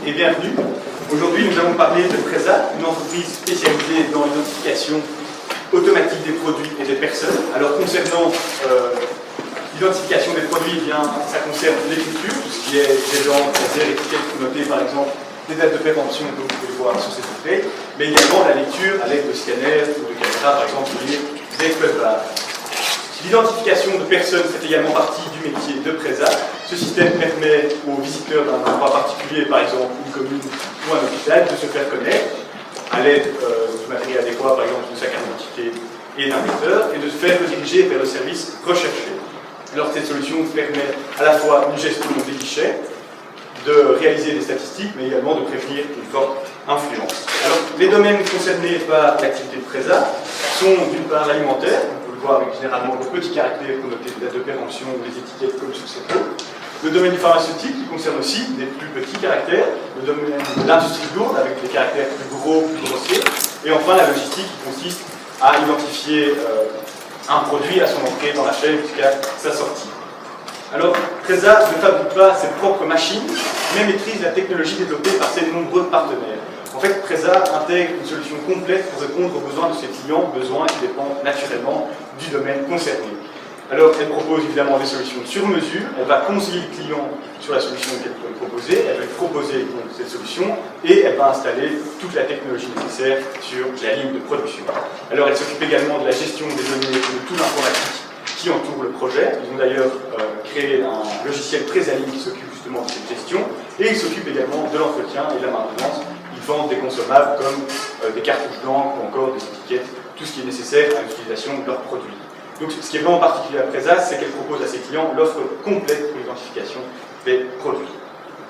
et bienvenue. Aujourd'hui, nous allons parler de Preza, une entreprise spécialisée dans l'identification automatique des produits et des personnes. Alors, concernant l'identification des produits, eh bien, ça concerne l'écriture, tout ce qui est des gens, des étiquettes notées, par exemple, des dates de péremption que vous pouvez voir sur ces entrées, mais également la lecture à l'aide de scanners ou de caméras, par exemple, pour lire des codes barres. L'identification de personnes fait également partie du métier de Preza. Ce système permet aux visiteurs d'un endroit particulier, par exemple une commune ou un hôpital, de se faire connaître à l'aide du matériel adéquat, par exemple de sa carte d'identité et d'un lecteur, et de se faire rediriger vers le service recherché. Alors cette solution permet à la fois une gestion des guichets, de réaliser des statistiques, mais également de prévenir une forte influence. Alors les domaines concernés par l'activité de Preza sont d'une part l'alimentaire, voir avec généralement de petits caractères pour noter des dates de péremption ou des étiquettes comme sur ces pots. Le domaine du pharmaceutique qui concerne aussi des plus petits caractères, le domaine de l'industrie lourde avec des caractères plus gros, plus grossiers, et enfin la logistique qui consiste à identifier un produit à son entrée dans la chaîne jusqu'à sa sortie. Alors, Preza ne fabrique pas ses propres machines, mais maîtrise la technologie développée par ses nombreux partenaires. En fait, Preza intègre une solution complète pour répondre aux besoins de ses clients, besoins qui dépendent naturellement du domaine concerné. Alors, elle propose évidemment des solutions sur mesure, elle va conseiller le client sur la solution qu'elle peut proposer, elle va lui proposer donc, cette solution et elle va installer toute la technologie nécessaire sur la ligne de production. Alors, elle s'occupe également de la gestion des données et de tout l'informatique qui entoure le projet. Ils ont d'ailleurs créé un logiciel Prezaline qui s'occupe justement de cette gestion et ils s'occupent également de l'entretien et de la maintenance. Ils vendent des consommables comme des cartouches blanches ou encore des étiquettes, tout ce qui est nécessaire à l'utilisation de leurs produits. Donc ce qui est vraiment particulier à Preza, c'est qu'elle propose à ses clients l'offre complète pour l'identification des produits.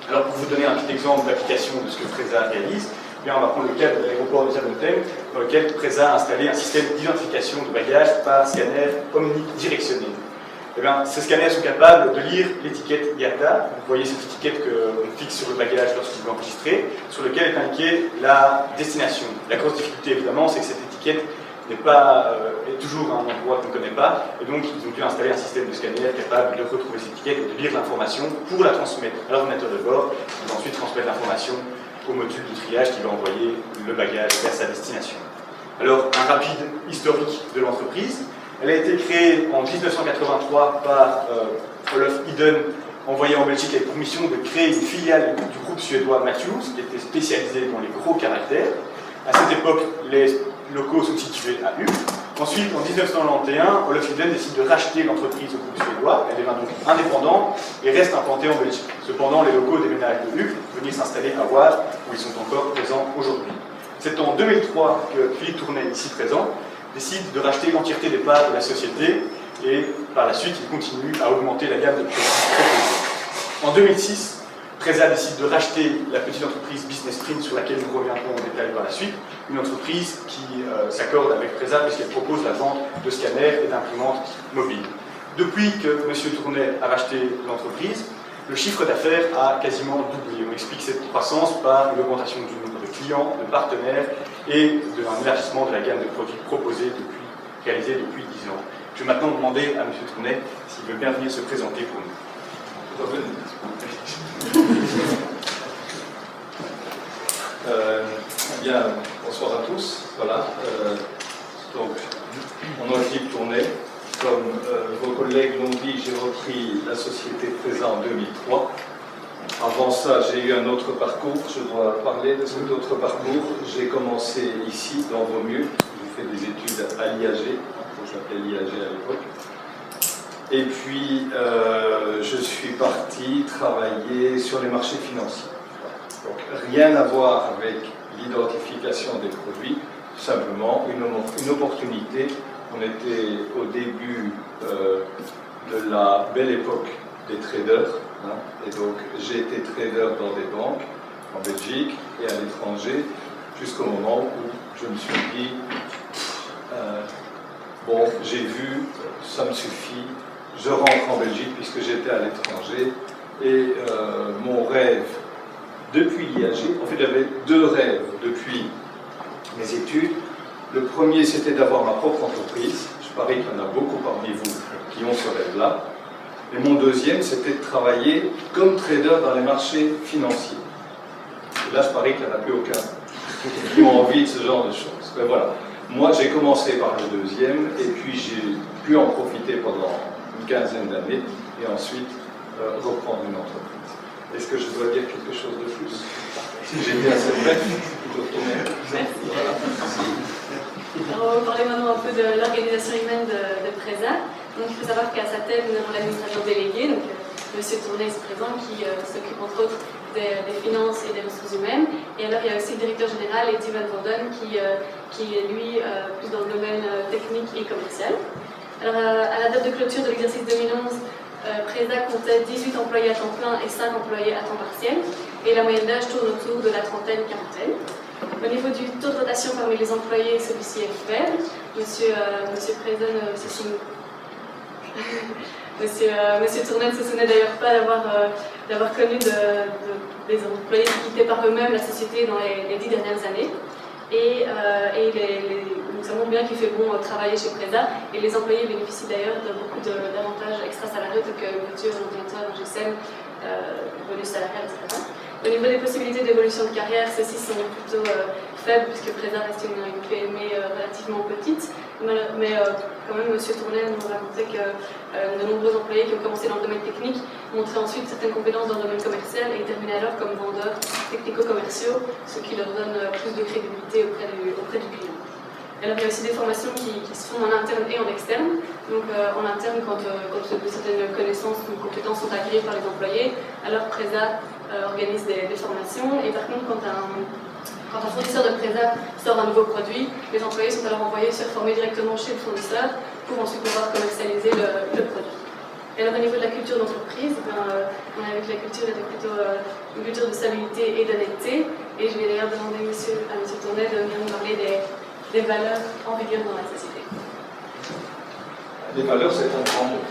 Alors pour vous donner un petit exemple d'application de ce que Preza réalise, eh bien, on va prendre le cas de l'aéroport de Zaventem, dans lequel Preza a installé un système d'identification de bagages par scanner omnidirectionnel. Eh bien, ces scanners sont capables de lire l'étiquette IATA. Vous voyez cette étiquette qu'on fixe sur le bagage lorsqu'il est enregistré, sur lequel est indiquée la destination. La grosse difficulté, évidemment, c'est que cette étiquette est toujours à un endroit qu'on ne connaît pas, et donc ils ont dû installer un système de scanner capable de retrouver cette étiquette et de lire l'information pour la transmettre à l'ordinateur de bord, qui va ensuite transmettre l'information au module de triage qui va envoyer le bagage vers sa destination. Alors, un rapide historique de l'entreprise. Elle a été créée en 1983 par Olof Iden, envoyé en Belgique avec pour mission de créer une filiale du groupe suédois Matthews, qui était spécialisé dans les gros caractères. À cette époque, les locaux sont situés à Uccle. Ensuite, en 1991, Olof Iden décide de racheter l'entreprise au groupe suédois. Elle devient donc indépendante et reste implantée en Belgique. Cependant, les locaux déménagent de Uccle pour venir s'installer à Waard, où ils sont encore présents aujourd'hui. C'est en 2003 que Philippe Tournet, ici présent, décide de racheter l'entièreté des parts de la société et par la suite, il continue à augmenter la gamme de produits proposés. En 2006, Preza décide de racheter la petite entreprise Business Print sur laquelle nous reviendrons en détail par la suite, une entreprise qui s'accorde avec Preza puisqu'elle propose la vente de scanners et d'imprimantes mobiles. Depuis que M. Tournet a racheté l'entreprise, le chiffre d'affaires a quasiment doublé. On explique cette croissance par une augmentation du nombre de clients, de partenaires et un élargissement de la gamme de produits proposés réalisés depuis 10 ans. Je vais maintenant demander à M. Tournet s'il veut bien venir se présenter pour nous. Bien, bonsoir à tous. Voilà. Donc, mon nom est Philippe Tournet. Comme vos collègues l'ont dit, j'ai repris la société Preza en 2003. Avant ça, j'ai eu un autre parcours. Je dois parler de cet autre parcours. J'ai commencé ici, dans Vaumur. J'ai fait des études à l'IAG, ça s'appelait l'IAG à l'époque. Et puis, je suis parti travailler sur les marchés financiers. Donc, rien à voir avec l'identification des produits, simplement une opportunité. On était au début de la belle époque des traders. Hein, et donc, j'ai été trader dans des banques, en Belgique et à l'étranger, jusqu'au moment où je me suis dit, bon, j'ai vu, ça me suffit, je rentre en Belgique puisque j'étais à l'étranger. Et mon rêve, depuis l'IAG, en fait, j'avais deux rêves depuis mes études. Le premier, c'était d'avoir ma propre entreprise. Je parie qu'il y en a beaucoup parmi vous qui ont ce rêve-là. Et mon deuxième, c'était de travailler comme trader dans les marchés financiers. Là, je parie qu'il n'y en a plus aucun qui ont envie de ce genre de choses. Mais voilà. Moi, j'ai commencé par le deuxième, et puis j'ai pu en profiter pendant une quinzaine d'années, et ensuite reprendre une entreprise. Est-ce que je dois dire quelque chose de plus? Si j'ai été assez bref, je peux retourner. Merci. Voilà. Alors, on va parler maintenant un peu de l'organisation humaine de PRESA. Donc, il faut savoir qu'à sa tête, nous avons l'administrateur délégué, donc M. Tournay est présent, qui s'occupe entre autres des finances et des ressources humaines. Et alors, il y a aussi le directeur général, Eddie Van Vonden, qui est lui plus dans le domaine technique et commercial. Alors, à la date de clôture de l'exercice 2011, PRESA comptait 18 employés à temps plein et 5 employés à temps partiel. Et la moyenne d'âge tourne autour de la trentaine-quarantaine. Au niveau du taux de rotation parmi les employés, celui-ci est faible. Monsieur Tournay ne se souvenait d'ailleurs pas d'avoir connu des employés qui quittaient par eux-mêmes la société dans les 10 dernières années. Et nous savons bien qu'il fait bon travailler chez PRESA, et les employés bénéficient d'ailleurs de beaucoup d'avantages extra-salariés, tels que voiture, ordinateur, GSM, bonus salarial, etc. Au niveau des possibilités d'évolution de carrière, celles-ci sont plutôt faibles, puisque PRESA reste une PME relativement petite. Mais quand même, M. Tournay nous a montré que de nombreux employés qui ont commencé dans le domaine technique montraient ensuite certaines compétences dans le domaine commercial et terminaient alors comme vendeurs technico-commerciaux, ce qui leur donne plus de crédibilité auprès du client. Alors, il y a aussi des formations qui se font en interne et en externe. Donc, en interne, quand certaines connaissances ou compétences sont acquises par les employés, alors PRESA organise des formations. Et par contre, quand un fournisseur de PRESA sort un nouveau produit, les employés sont alors envoyés se former directement chez le fournisseur pour ensuite pouvoir commercialiser le produit. Et alors, au niveau de la culture d'entreprise, on est avec la culture plutôt une culture de stabilité et d'honnêteté. Et je vais d'ailleurs demander à M. Tournay de venir nous parler des valeurs en vigueur dans la société. Les valeurs, c'est un grand mot.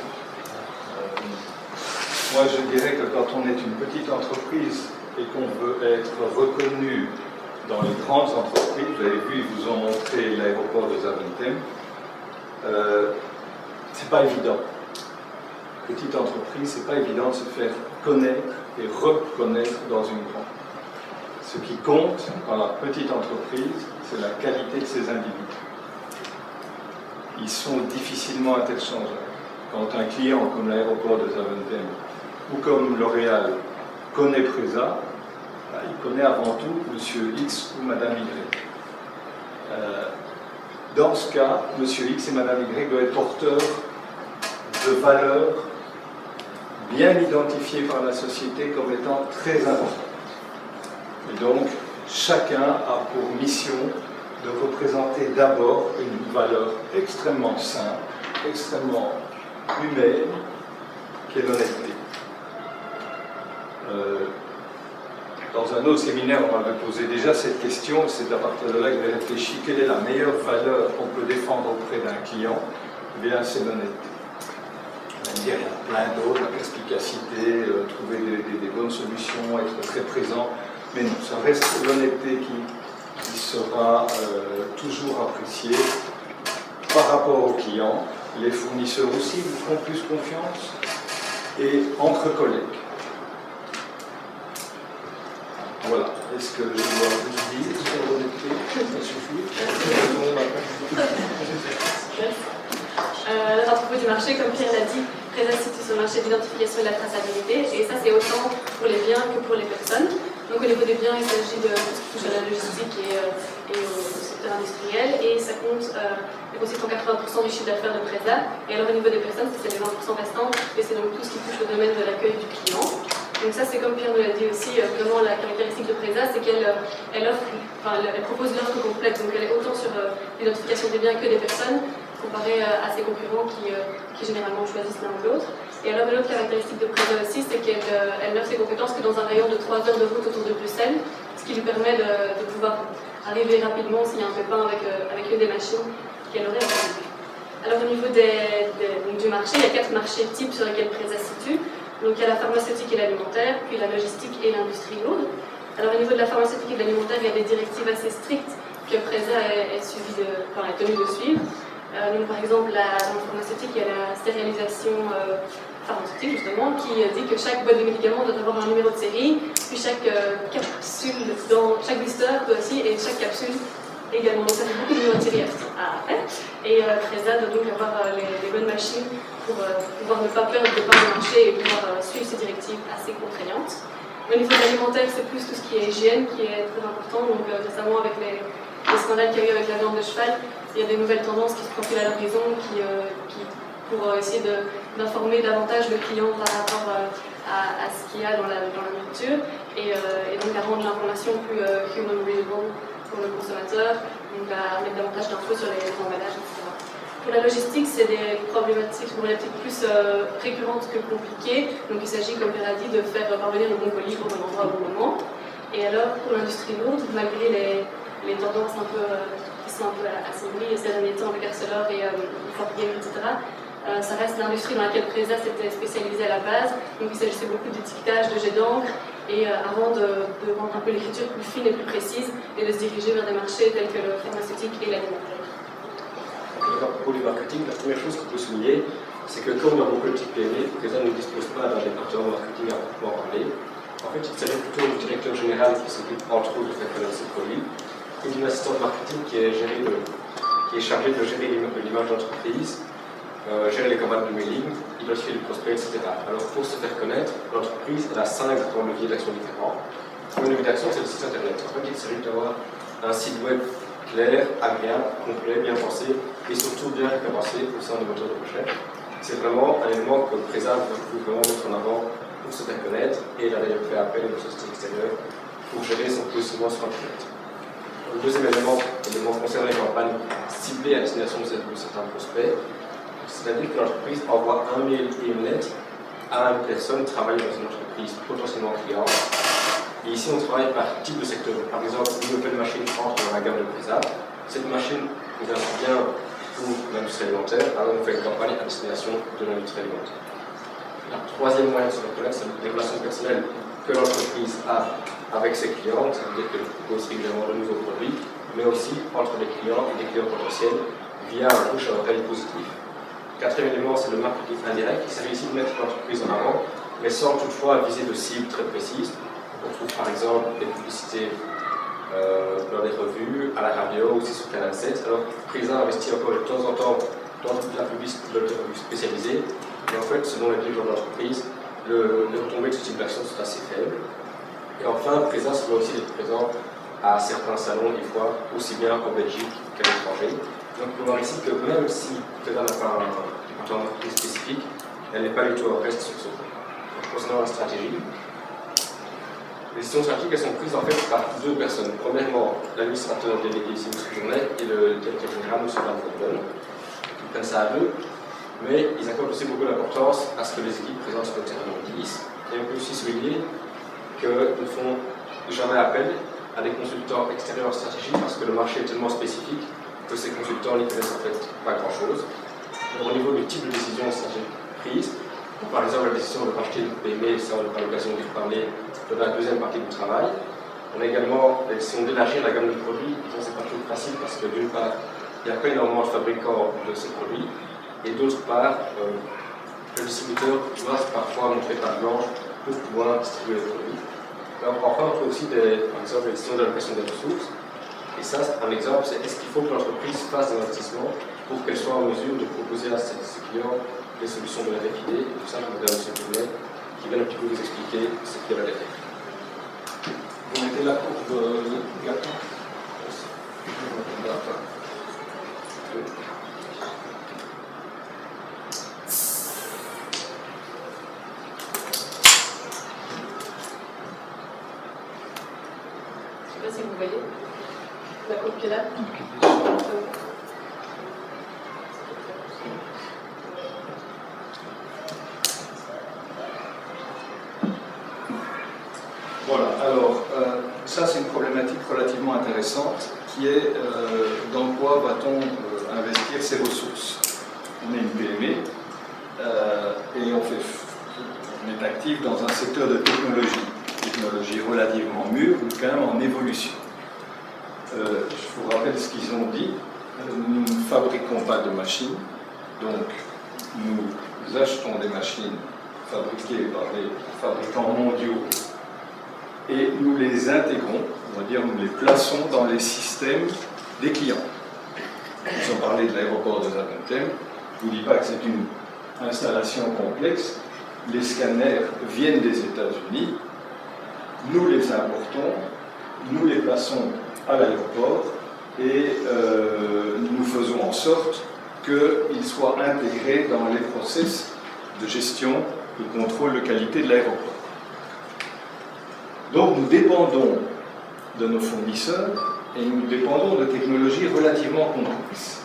Moi, je dirais que quand on est une petite entreprise et qu'on veut être reconnu dans les grandes entreprises, vous avez vu, ils vous ont montré l'aéroport de Zaventem, c'est pas évident. Petite entreprise, c'est pas évident de se faire connaître et reconnaître dans une grande. Ce qui compte dans la petite entreprise, c'est la qualité de ses individus. Ils sont difficilement interchangeables. Quand un client comme l'aéroport de Zaventem ou comme L'Oréal connaît PRESA, il connaît avant tout Monsieur X ou Madame Y. Dans ce cas, Monsieur X et Madame Y doivent être porteurs de valeurs bien identifiées par la société comme étant très importantes. Et donc, chacun a pour mission de représenter d'abord une valeur extrêmement simple, extrêmement humaine, qui est l'honnêteté. Dans un autre séminaire, on m'avait posé déjà cette question, et c'est à partir de là que j'ai réfléchi, quelle est la meilleure valeur qu'on peut défendre auprès d'un client? Eh bien, c'est l'honnêteté. On va dire, il y a plein d'autres, la perspicacité, trouver des bonnes solutions, être très présent, mais non, ça reste l'honnêteté qui sera toujours appréciée par rapport aux clients. Les fournisseurs aussi vous feront plus confiance, et entre collègues. Voilà. Est-ce que je dois vous dire sur l'honnêteté? Ça suffit. À propos du marché, comme Pierre l'a dit, PRESA se situe sur le marché d'identification et de la traçabilité, et ça c'est autant pour les biens que pour les personnes. Donc au niveau des biens, il s'agit de tout ce qui touche à la logistique et au secteur industriel, et ça compte consiste en 80% du chiffre d'affaires de PRESA. Et alors au niveau des personnes, c'est les 20% restants, et c'est donc tout ce qui touche au domaine de l'accueil du client. Donc ça, c'est comme Pierre nous l'a dit aussi, vraiment la caractéristique de PRESA, c'est qu'elle propose l'offre complète. Donc elle est autant sur l'identification des biens que des personnes, comparé à ses concurrents qui généralement choisissent l'un ou l'autre. Et alors une autre caractéristique de PRESA aussi, c'est qu'elle n'offre ses compétences que dans un rayon de 3 heures de route autour de Bruxelles, ce qui lui permet de pouvoir arriver rapidement s'il y a un pépin avec une des machines qu'elle aurait à faire. Alors au niveau du marché, il y a 4 marchés types sur lesquels PRESA se situe. Donc il y a la pharmaceutique et l'alimentaire, puis la logistique et l'industrie lourde. Alors au niveau de la pharmaceutique et de l'alimentaire, il y a des directives assez strictes que PRESA est tenue de suivre. Donc par exemple, dans la pharmaceutique, il y a la stérilisation pharmaceutique justement, qui dit que chaque boîte de médicaments doit avoir un numéro de série, puis chaque capsule dans chaque blister doit aussi, et chaque capsule également. Donc ça fait beaucoup de numéros de série à faire. Et Presa doit donc avoir les bonnes machines pour pouvoir ne pas perdre de part de marché et pouvoir suivre ces directives assez contraignantes. Au niveau de l'alimentaire, c'est plus tout ce qui est hygiène qui est très important. Donc récemment avec les scandales qu'il y a eu avec la viande de cheval, il y a des nouvelles tendances qui se profilent à l'horizon pour essayer d'informer davantage le client par rapport à ce qu'il y a dans la nourriture et donc à rendre l'information plus human readable pour le consommateur, donc à mettre davantage d'infos sur les emballages, etc. Pour la logistique, c'est des problématiques plus récurrentes que compliquées. Donc il s'agit, comme Pierre a dit, de faire parvenir le bon colis au bon endroit au bon moment. Et alors, pour l'industrie lourde, malgré les tendances un peu, qui sont un peu assombries ces derniers temps avec Arcelor et Ford Game, etc., ça reste l'industrie dans laquelle Presa s'était spécialisée à la base. Donc il s'agissait beaucoup d'étiquetage, de jet d'encre, et avant de rendre un peu l'écriture plus fine et plus précise, et de se diriger vers des marchés tels que le pharmaceutique et l'alimentaire. À propos du marketing, la première chose qu'il faut souligner, c'est que comme dans beaucoup de petites PME, Presa ne dispose pas d'un département marketing à proprement parler. En fait, il s'agit plutôt du directeur général qui s'occupe entre autres de faire connaître ses produits, et d'une assistante marketing qui est chargée de gérer l'image d'entreprise, gérer les campagnes de mailing, identifier les prospects, etc. Alors pour se faire connaître, l'entreprise elle a 5 grands leviers d'action différents. Le levier d'action, c'est le site internet. En fait, il s'agit d'avoir un site web clair, agréable, complet, bien pensé et surtout bien référencé au sein du moteur de recherche. C'est vraiment un élément que Presa veut vraiment mettre en avant pour se faire connaître, et il a d'ailleurs fait appel à une société extérieure pour gérer son positionnement sur Internet. Le deuxième élément concerne les campagnes ciblées à destination de certains prospects, c'est-à-dire que l'entreprise envoie un mail et une lettre à une personne travaillant dans une entreprise potentiellement client. Et ici, on travaille par type de secteur. Par exemple, une nouvelle machine entre dans la gamme de Presa. Cette machine nous bien pour l'industrie alimentaire, alors on fait une campagne à destination de l'industrie alimentaire. Le troisième moyen de se reconnaître, c'est les relations personnelles que l'entreprise a avec ses clients, c'est-à-dire qu'elle propose régulièrement de nouveaux produits, mais aussi entre les clients et les clients potentiels via un bouche à oreille positif. Le quatrième élément, c'est le marketing indirect. Il s'agit ici de mettre l'entreprise en avant, mais sans toutefois viser de cibles très précises. On trouve par exemple des publicités dans les revues, à la radio, aussi sur Canal 7. Alors, Presa investit encore de temps en temps dans la publicité de revues spécialisées. Et en fait, selon les dirigeants de l'entreprise, les retombées de ce type d'action sont assez faibles. Et enfin, Presa se doit aussi d'être présent à certains salons, des fois, aussi bien en Belgique qu'à l'étranger. Donc, on peut voir ici que même si Presa n'a pas un département marketing spécifique, elle n'est pas du tout en reste sur ce point. Concernant la stratégie, les décisions stratégiques elles sont prises en fait par 2 personnes. Premièrement, l'administrateur délégué ici, M. Journet, et le directeur général, M. Van Vorden. Ils prennent ça à 2, mais ils accordent aussi beaucoup d'importance à ce que les équipes présentes sur le terrain disent. Et on peut aussi souligner qu'ils ne font jamais appel à des consultants extérieurs en stratégie parce que le marché est tellement spécifique que ces consultants n'y connaissent en fait pas grand-chose. Au niveau du type de décision stratégique prise, par exemple la décision de racheter une PME, ça on aura l'occasion d'y reparler dans la deuxième partie du travail. On a également la décision d'élargir la gamme de produits, et ça c'est pas toujours facile parce que d'une part, il n'y a pas énormément de fabricants de ces produits, et d'autre part, le distributeur doit parfois montrer patte blanche pour pouvoir distribuer les produits. Alors, enfin, on trouve aussi par exemple la décision d'allocation des ressources, et ça, un exemple, c'est est-ce qu'il faut que l'entreprise fasse des investissements pour qu'elle soit en mesure de proposer à ses clients des solutions de la RFID, et tout ça, comme vous avez M. Brunet, qui vient un petit peu vous expliquer ce qu'est la RFID. Vous mettez la courbe gâteau. Je ne sais pas si vous voyez la courbe qui est là. Voilà, alors ça c'est une problématique relativement intéressante qui est dans quoi va-t-on investir ses ressources. On est une PME et on est actif dans un secteur de technologie relativement mûre ou quand même en évolution. Je vous rappelle ce qu'ils ont dit, nous ne fabriquons pas de machines, donc nous achetons des machines fabriqués par des fabricants mondiaux et nous les intégrons, on va dire nous les plaçons dans les systèmes des clients. Nous avons parlé de l'aéroport de Zaventem, je ne vous dis pas que c'est une installation complexe, les scanners viennent des États-Unis, nous les importons, nous les plaçons à l'aéroport et nous faisons en sorte qu'ils soient intégrés dans les process de gestion, de contrôle de qualité de l'aéroport. Donc nous dépendons de nos fournisseurs et nous dépendons de technologies relativement complexes.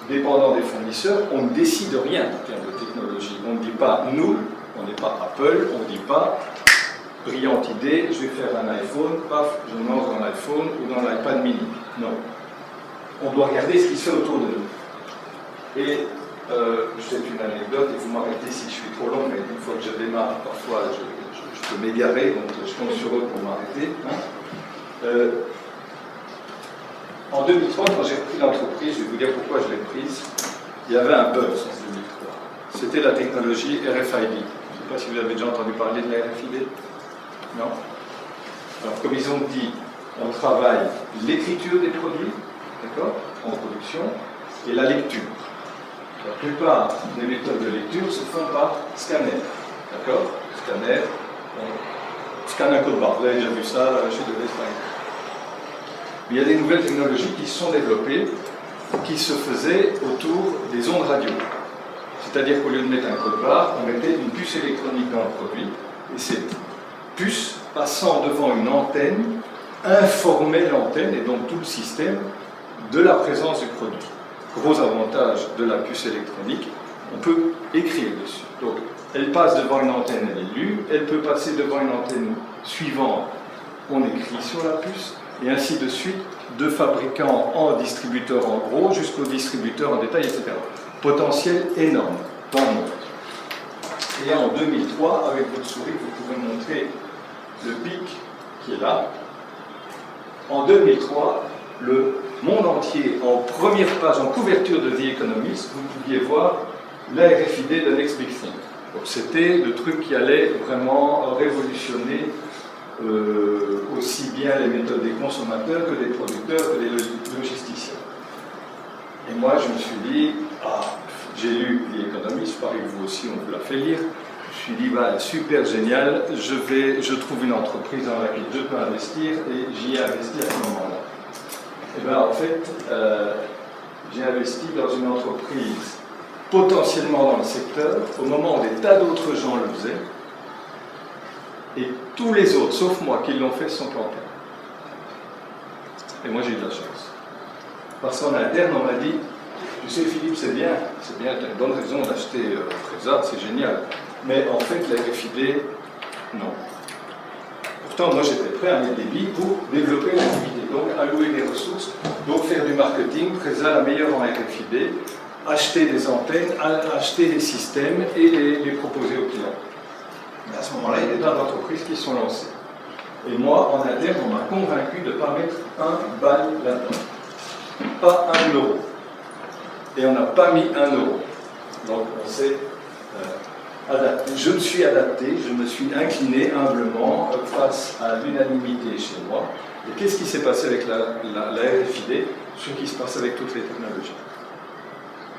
Dépendant des fournisseurs, on ne décide rien en termes de technologie. On ne dit pas nous, on n'est pas Apple, on ne dit pas brillante idée, je vais faire un iPhone, paf, je me lance dans l'iPhone ou dans l'iPad mini. Non. On doit regarder ce qui se fait autour de nous. Et c'est une anecdote, et vous m'arrêtez si je suis trop long, mais une fois que je démarre, parfois je peux m'égarer, donc je compte sur eux pour m'arrêter. En 2003, quand j'ai repris l'entreprise, je vais vous dire pourquoi je l'ai prise, il y avait un buzz en 2003. C'était la technologie RFID. Je ne sais pas si vous avez déjà entendu parler de la RFID. Non. Alors, comme ils ont dit, on travaille l'écriture des produits, d'accord, en production, et la lecture. La plupart des méthodes de lecture se font par scanner, d'accord. Scanner, on scanne un code barre. Vous avez déjà vu ça chez Deleuze. Il y a des nouvelles technologies qui se sont développées, qui se faisaient autour des ondes radio. C'est-à-dire qu'au lieu de mettre un code barre, on mettait une puce électronique dans le produit, et cette puce, passant devant une antenne, informait l'antenne, et donc tout le système, de la présence du produit. Gros avantage de la puce électronique, on peut écrire dessus. Donc, elle passe devant une antenne, elle est lue, elle peut passer devant une antenne suivante, on écrit sur la puce, et ainsi de suite, de fabricants en distributeur en gros jusqu'au distributeur en détail, etc. Potentiel énorme dans le monde. Et en 2003, avec votre souris, vous pouvez montrer le pic qui est là. En 2003, le monde entier, en première page, en couverture de The Economist, vous pouviez voir la RFID de Next Big Thing. Donc c'était le truc qui allait vraiment révolutionner aussi bien les méthodes des consommateurs que des producteurs, que des logisticiens. Et moi, je me suis dit, j'ai lu The Economist, je parie que vous aussi, on vous l'a fait lire. Je me suis dit, super génial, je trouve une entreprise dans laquelle je peux investir et j'y ai investi à ce moment-là. Et bien, en fait, j'ai investi dans une entreprise potentiellement dans le secteur, au moment où des tas d'autres gens le faisaient, et tous les autres, sauf moi, qui l'ont fait, sont plantés. Et moi, j'ai eu de la chance. Parce qu'en interne, on m'a dit, tu sais, Philippe, c'est bien, tu as une bonne raison d'acheter Preza, c'est génial. Mais en fait, la RFID, non. Pourtant, moi, j'étais prêt à mettre des billes pour développer l'activité, donc allouer des ressources, donc faire du marketing, Preza la meilleure en RFID, acheter des antennes, acheter des systèmes et les proposer aux clients. Mais à ce moment-là, il y a des tas d'entreprises qui sont lancées. Et moi, en interne, on m'a convaincu de ne pas mettre un bal là-dedans. Pas 1 euro. Et on n'a pas mis 1 euro. Donc on s'est adapté. Je me suis adapté, je me suis incliné humblement face à l'unanimité chez moi. Et qu'est-ce qui s'est passé avec la RFID? Ce qui se passe avec toutes les technologies.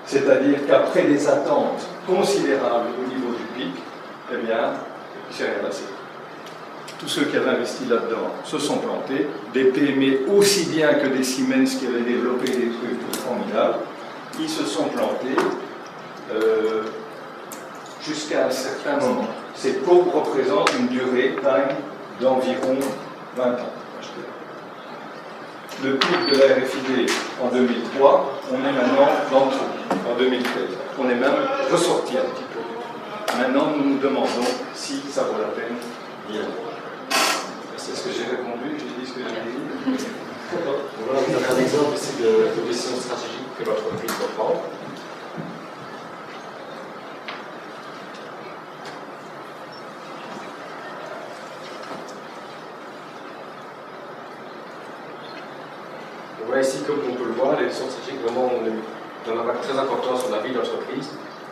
C'est-à-dire qu'après des attentes considérables au niveau du pic, eh bien, il ne s'est rien passé. Tous ceux qui avaient investi là-dedans se sont plantés, des PME aussi bien que des Siemens qui avaient développé des trucs formidables, ils se sont plantés jusqu'à un certain moment. Ces courbes représentent une durée time d'environ 20 ans. Le pic de la RFID en 2003, on est maintenant dans le trou, en 2013. On est même ressorti un petit peu. Maintenant, nous nous demandons si ça vaut la peine d'y aller. C'est ce que j'ai répondu, j'ai dit ce que j'ai dit. Voilà, vous avez un exemple ici de décision stratégique que l'entreprise doit prendre. Voilà ici, comme on peut le voir, les décisions stratégiques vraiment ont un impact très important sur la vie de l'entreprise.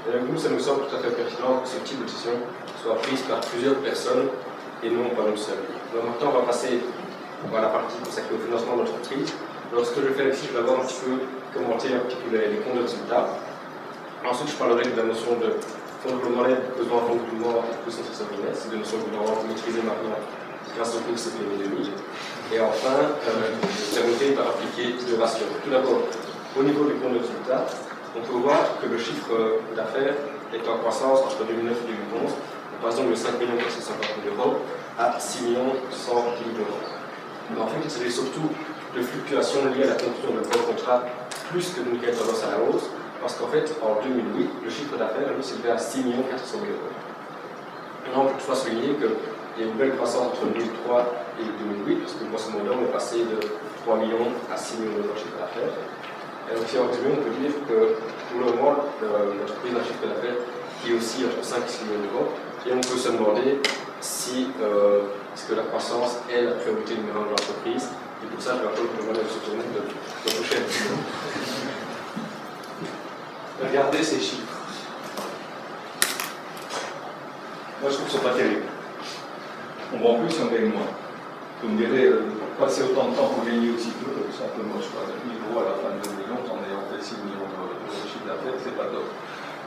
Et donc nous, ça nous semble tout à fait pertinent que ce type de décision soit prise par plusieurs personnes et non par une seule. Donc maintenant, on va passer à la partie consacrée au financement de l'entreprise. Alors ce que je vais faire ici, je vais d'abord un petit peu commenter un petit peu les comptes de résultats. Ensuite, je parlerai de la notion de fonds de roulement net, besoin de fonds de roulement et plus notre business. C'est des notions que nous avons maîtrisées maintenant grâce au cours CPM 2000. Et enfin, je terminerai par appliquer deux ratios. Tout d'abord, au niveau du compte de résultats, on peut voir que le chiffre d'affaires est en croissance entre 2009 et 2011. On passe donc de 5 450 000 euros à 6 100 000 euros. Mais en fait, il s'agit surtout de fluctuations liées à la conclusion de gros contrats plus que d'une tendance à la hausse, parce qu'en fait, en 2008, le chiffre d'affaires s'est élevé à 6 400 000 euros. Maintenant, on peut toutefois souligner qu'il y a une belle croissance entre 2003 et 2008, parce que grosso modo, on est passé de 3 millions à 6 millions d'euros de chiffre d'affaires. Et donc, si en résumé, on peut dire que pour le moment, l'entreprise a un chiffre d'affaires qui est aussi entre 5 et 6 millions d'euros. Et on peut se demander si est-ce que la croissance est la priorité numéro 1 de l'entreprise. Et pour ça, je vais rappeler que le modèle se tourne de prochaine. Regardez ces chiffres. Moi, je trouve ça pas terrible. On vend plus, on gagne moins. Vous me direz, passer autant de temps pour gagner aussi peu, simplement, je sais pas, 1000 euros à la fin de 2011 en ayant fait 6 millions de chiffre d'affaires, c'est pas top.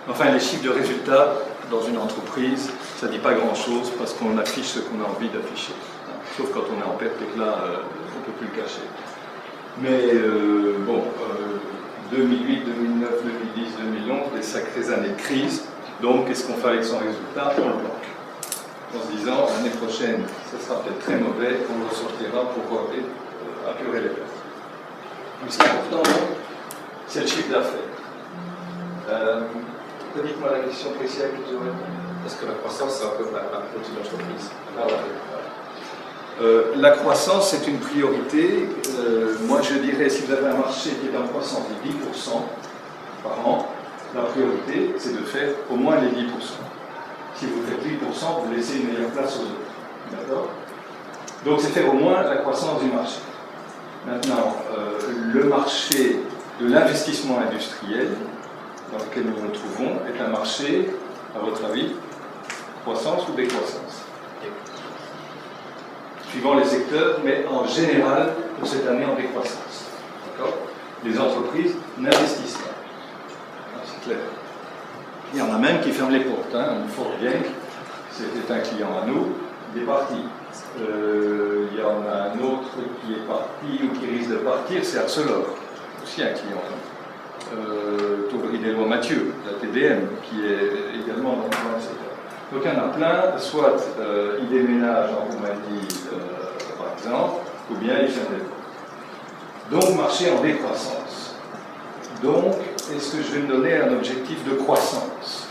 Enfin, les chiffres de résultats dans une entreprise, ça ne dit pas grand-chose parce qu'on affiche ce qu'on a envie d'afficher. Sauf quand on est en perte et que là, on ne peut plus le cacher. Mais 2008, 2009, 2010, 2011, des sacrées années de crise. Donc, qu'est-ce qu'on fait avec son résultat? On le bloque. En se disant, l'année prochaine, ce sera peut-être très mauvais, on le ressortira pour apurer les pertes. Mais ce qui est important, c'est le chiffre d'affaires. Dites-moi la question précise que vous aurez. Est-ce que la croissance, c'est un peu la priorité de l'entreprise? La croissance, c'est une priorité. Moi, je dirais, si vous avez un marché qui est en croissance de 10% par an, la priorité, c'est de faire au moins les 10%. Si vous faites 8%, vous laissez une meilleure place aux autres. D'accord? Donc, c'est faire au moins la croissance du marché. Maintenant, le marché de l'investissement industriel, dans lequel nous nous trouvons, est un marché, à votre avis, croissance ou décroissance? Suivant les secteurs, mais en général, pour cette année, en décroissance. D'accord? Les entreprises n'investissent pas. C'est clair. Il y en a même qui ferment les portes. Fort bien, c'était un client à nous, il est parti. Il y en a un autre qui est parti ou qui risque de partir, c'est Arcelor, aussi un client. Taubry Deslois Mathieu, la TDM, qui est également dans le secteur. Donc il y en a plein, soit ils déménagent en Roumanie, par exemple, ou bien ils ferment les portes. Donc marché en décroissance. Donc, est-ce que je vais me donner un objectif de croissance?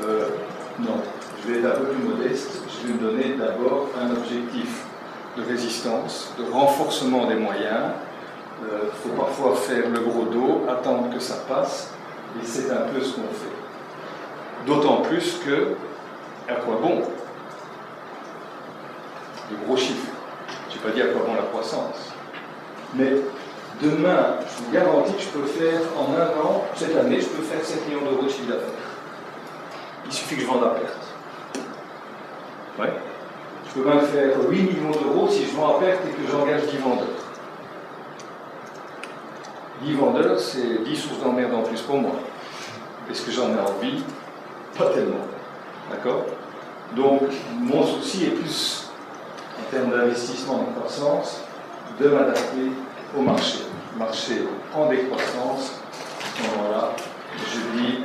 Non, je vais être un peu plus modeste. Je vais me donner d'abord un objectif de résistance, de renforcement des moyens. Il faut parfois faire le gros dos, attendre que ça passe, et c'est un peu ce qu'on fait. D'autant plus que, à quoi bon les gros chiffres? Je n'ai pas dit à quoi bon la croissance. Mais demain, je vous garantis que je peux faire, en un an, cette année, je peux faire 7 millions d'euros de chiffre d'affaires. Il suffit que je vende à perte. Ouais. Je peux même faire 8 millions d'euros si je vends à perte et que j'engage 10 vendeurs. 10 vendeurs, c'est 10 sources d'emmerde en plus pour moi. Est-ce que j'en ai envie? Pas tellement. D'accord? Donc, mon souci est plus, en termes d'investissement en croissance, de m'adapter au marché. Marché en décroissance, à ce moment-là, je dis,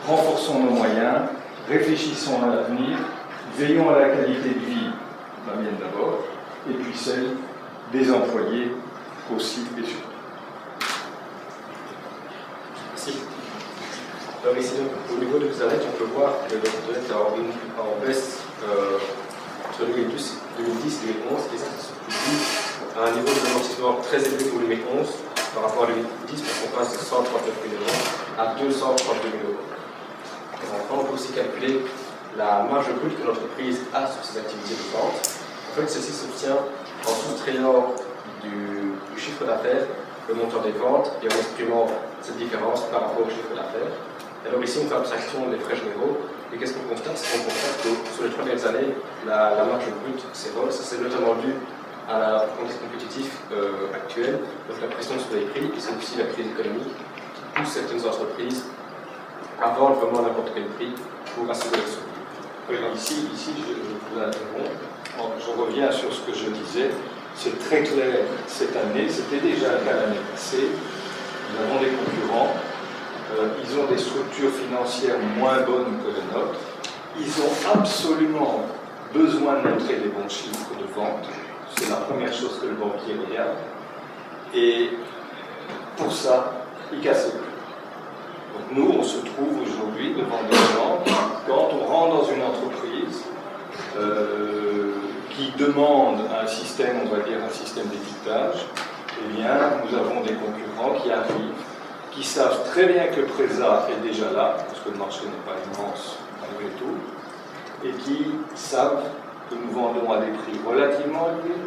renforçons nos moyens, réfléchissons à l'avenir, veillons à la qualité de vie, la mienne d'abord, et puis celle des employés aussi et surtout. Merci. Alors ici, au niveau de Xanet, on peut voir que le net est en baisse entre 2010 et 2011, et ça se produit à un niveau d'amortissement très élevé pour 2011 par rapport à 2010, parce qu'on passe de 139 000 euros à 232 000 euros. Et enfin, on peut aussi calculer la marge brute que l'entreprise a sur ses activités de vente. En fait, celle-ci s'obtient en soustrayant du chiffre d'affaires le montant des ventes et en exprimant cette différence par rapport au chiffre d'affaires. Alors ici, on fait abstraction des frais généraux. Et qu'est-ce qu'on constate? C'est qu'on constate que sur les 3 dernières années, la marge brute s'érode. Ça, c'est notamment dû au contexte compétitif actuel, donc la pression sur les prix, et c'est aussi la crise économique qui pousse certaines entreprises à vendre vraiment à n'importe quel prix pour assurer le survie. Oui, ici je vous interromps. Je reviens sur ce que je disais. C'est très clair cette année, c'était déjà le cas l'année passée. Nous avons des concurrents, ils ont des structures financières moins bonnes que les nôtres. Ils ont absolument besoin de montrer des bons chiffres de vente. C'est la première chose que le banquier regarde. Et pour ça, il casse les prix. Donc nous, on se trouve aujourd'hui devant des gens, quand on rentre dans une entreprise qui demande un système, on va dire un système d'étiquetage, eh bien, nous avons des concurrents qui arrivent, qui savent très bien que Preza est déjà là, parce que le marché n'est pas immense malgré tout, et qui savent que nous vendons à des prix relativement élevés,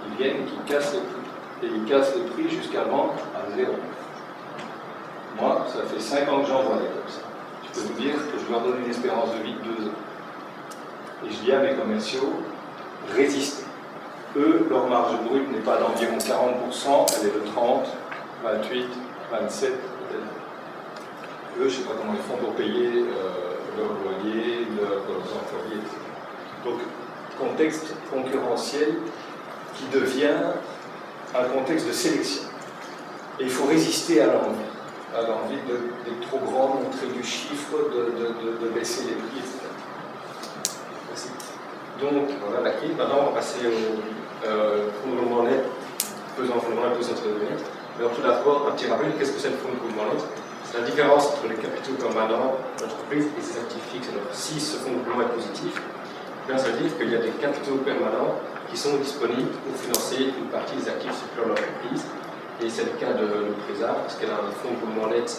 ils viennent et qui cassent les prix. Et ils cassent les prix jusqu'à vendre à 0. Moi, ça fait 5 ans que j'en vois des comme ça. Je peux vous dire que je leur donne une espérance de vie de 2 ans. Et je dis à mes commerciaux, résistez. Eux, leur marge brute n'est pas d'environ 40%, elle est de 30, 28, 27, peut-être. Eux, je ne sais pas comment ils font pour payer leurs loyers, leurs employés, etc. Donc, contexte concurrentiel qui devient un contexte de sélection. Et il faut résister à l'envie d'être trop grand, de montrer du chiffre, de baisser les prix, etc. Merci. Donc, voilà la crise. Maintenant, on va passer au fonds de roulement net, pesant fondement et pesant net. Alors, tout d'abord, un petit rappel, qu'est-ce que c'est le fonds de roulement net? C'est la différence entre les capitaux permanents de l'entreprise et ses actifs fixes. Alors, si ce fonds de roulement est positif, bien, ça veut dire qu'il y a des capitaux permanents qui sont disponibles pour financer une partie des actifs circulant de l'entreprise. Et c'est le cas de Preza, parce qu'elle a un fonds de roulement net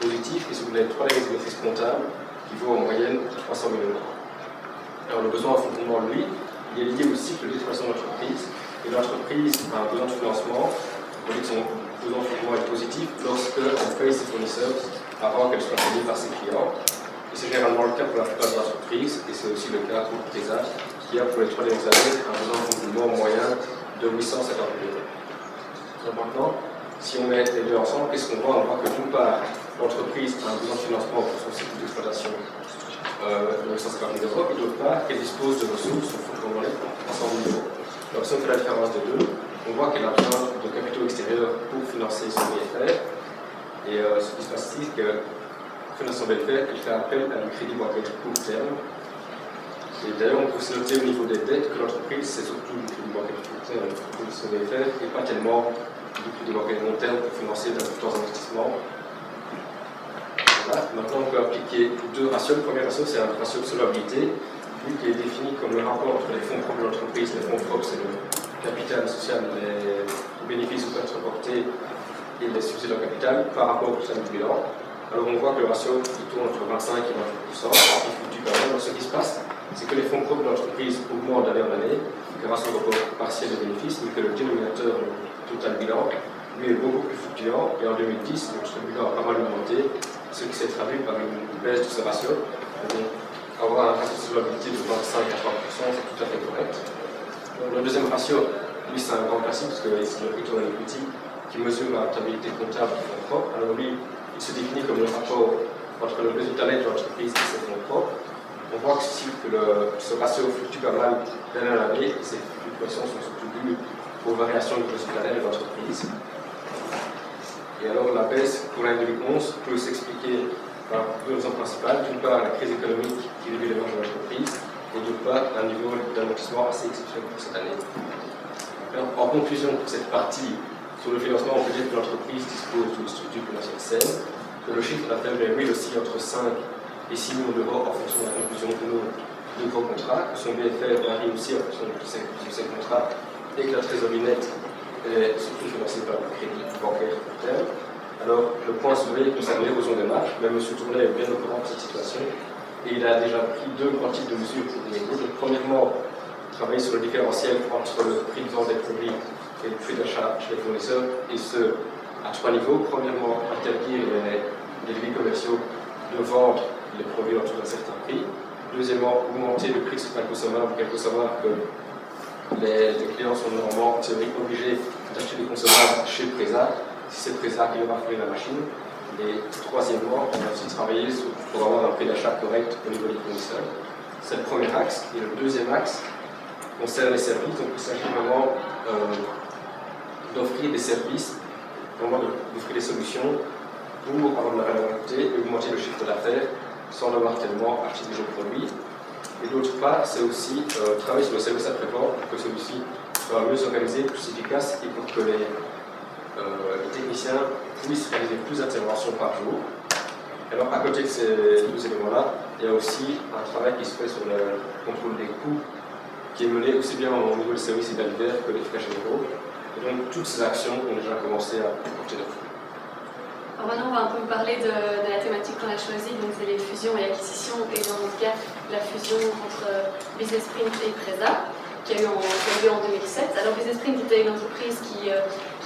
positif qui se vous avez 3 exercices comptables qui vaut en moyenne 300 000 €. Alors le besoin en fonds de roulement, lui, il est lié au cycle d'exploitation de l'entreprise. Et l'entreprise a un besoin de financement, on dit que son besoin de financement est positif lorsqu'elle paye ses fournisseurs avant qu'elle soit payée par ses clients. Et c'est généralement le cas pour la plupart des entreprises, et c'est aussi le cas pour Preza, qui a pour les 3 dernières années un besoin de fonds de roulement moyen de 850 000 €. Donc maintenant, si on met les deux ensemble, qu'est-ce qu'on voit? On voit que d'une part, l'entreprise a un besoin de financement pour son cycle d'exploitation de 850 000 €, et d'autre part, qu'elle dispose de ressources, au fonds de roulement net, 300 000 €. Donc si on fait la différence des deux, on voit qu'elle a besoin de capitaux extérieurs pour financer son BFR. Et ce qui se passe ici, c'est que pour financer son BFR, elle fait appel à du crédit bancaire court terme. Et d'ailleurs, on peut aussi noter au niveau des dettes que l'entreprise, c'est surtout du crédit bancaire court terme pour son BFR et pas tellement du crédit bancaire long terme pour financer d'importants investissements. Voilà. Maintenant, on peut appliquer 2 ratios. Le premier ratio, c'est un ratio de solvabilité, lui qui est défini comme le rapport entre les fonds propres de l'entreprise. Les fonds propres, c'est le capital social, les bénéfices ou pertes reportés et les subsides en capital par rapport au total du bilan. Alors on voit que le ratio il tourne entre 25 et 28%, il fluctue quand même. Alors ce qui se passe, c'est que les fonds propres de l'entreprise augmentent d'année en année grâce au report partiel des bénéfices, mais que le dénominateur, le total bilan, lui est beaucoup plus fluctuant. Et en 2010, le bilan a pas mal augmenté, ce qui s'est traduit par une baisse de ce ratio. Donc, avoir un ratio de solvabilité de 25 à 30%, c'est tout à fait correct. Donc, le deuxième ratio, lui, c'est un grand classique, parce que c'est le return on equity qui mesure la rentabilité comptable des fonds propres. Alors lui, il se définit comme le rapport entre le résultat net de l'entreprise et ses fonds propres. On voit que ce ratio fluctue pas mal d'année en année, et ces fluctuations sont surtout dues aux variations du résultat net de l'entreprise. Et alors la baisse pour l'année 2011 peut s'expliquer par 2 raisons principales. D'une part, la crise économique qui réduit les marges de l'entreprise, et d'autre part, un niveau d'amortissement assez exceptionnel pour cette année. Alors, en conclusion, pour cette partie sur le financement, on peut dire que l'entreprise dispose d'une structure financière saine, que le chiffre d'affaires lui aussi entre 5 et 6 millions d'euros en fonction de la conclusion de nos gros contrats, que son BFR varie aussi en fonction de ces contrats, et que la trésorerie nette est surtout financée par le crédit bancaire court terme. Alors, le point soulevé concerne l'érosion des marges, mais M. Tournet est bien au courant de cette situation, et il a déjà pris 2 grands types de mesures pour y aider. Donc, premièrement, travailler sur le différentiel entre le prix de vente des produits et le prix d'achat chez les fournisseurs, et ce, à 3 niveaux. Premièrement, interdire les débits commerciaux de vendre les produits en dessous d'un certain prix. Deuxièmement, augmenter le prix sur un consommable, car il faut savoir que les clients sont normalement en théorie obligés d'acheter des consommables chez Preza, si c'est Preza qui leur a fourni la machine. Et troisièmement, on va aussi travailler pour avoir un prix d'achat correct au niveau des fournisseurs. C'est le premier axe. Et le deuxième axe concerne les services. Donc il s'agit vraiment d'offrir des services, vraiment d'offrir des solutions pour avoir de la valeur ajoutée et augmenter le chiffre d'affaires sans devoir tellement acheter des jeux de produits. Et d'autre part, c'est aussi travailler sur le service après-vente pour que celui-ci soit mieux organisé, plus efficace et pour que les techniciens puissent réaliser plus d'interventions par jour. Alors, à côté de ces deux éléments-là, il y a aussi un travail qui se fait sur le contrôle des coûts qui est mené aussi bien au niveau des services égalitaires que des frais généraux. Et donc, toutes ces actions ont déjà commencé à porter leurs fruits. Alors maintenant, on va un peu vous parler de la thématique qu'on a choisie, donc c'est les fusions et acquisitions, et dans notre cas, la fusion entre Businessprint et Preza, qui a eu en 2007. Alors Businessprint était une entreprise qui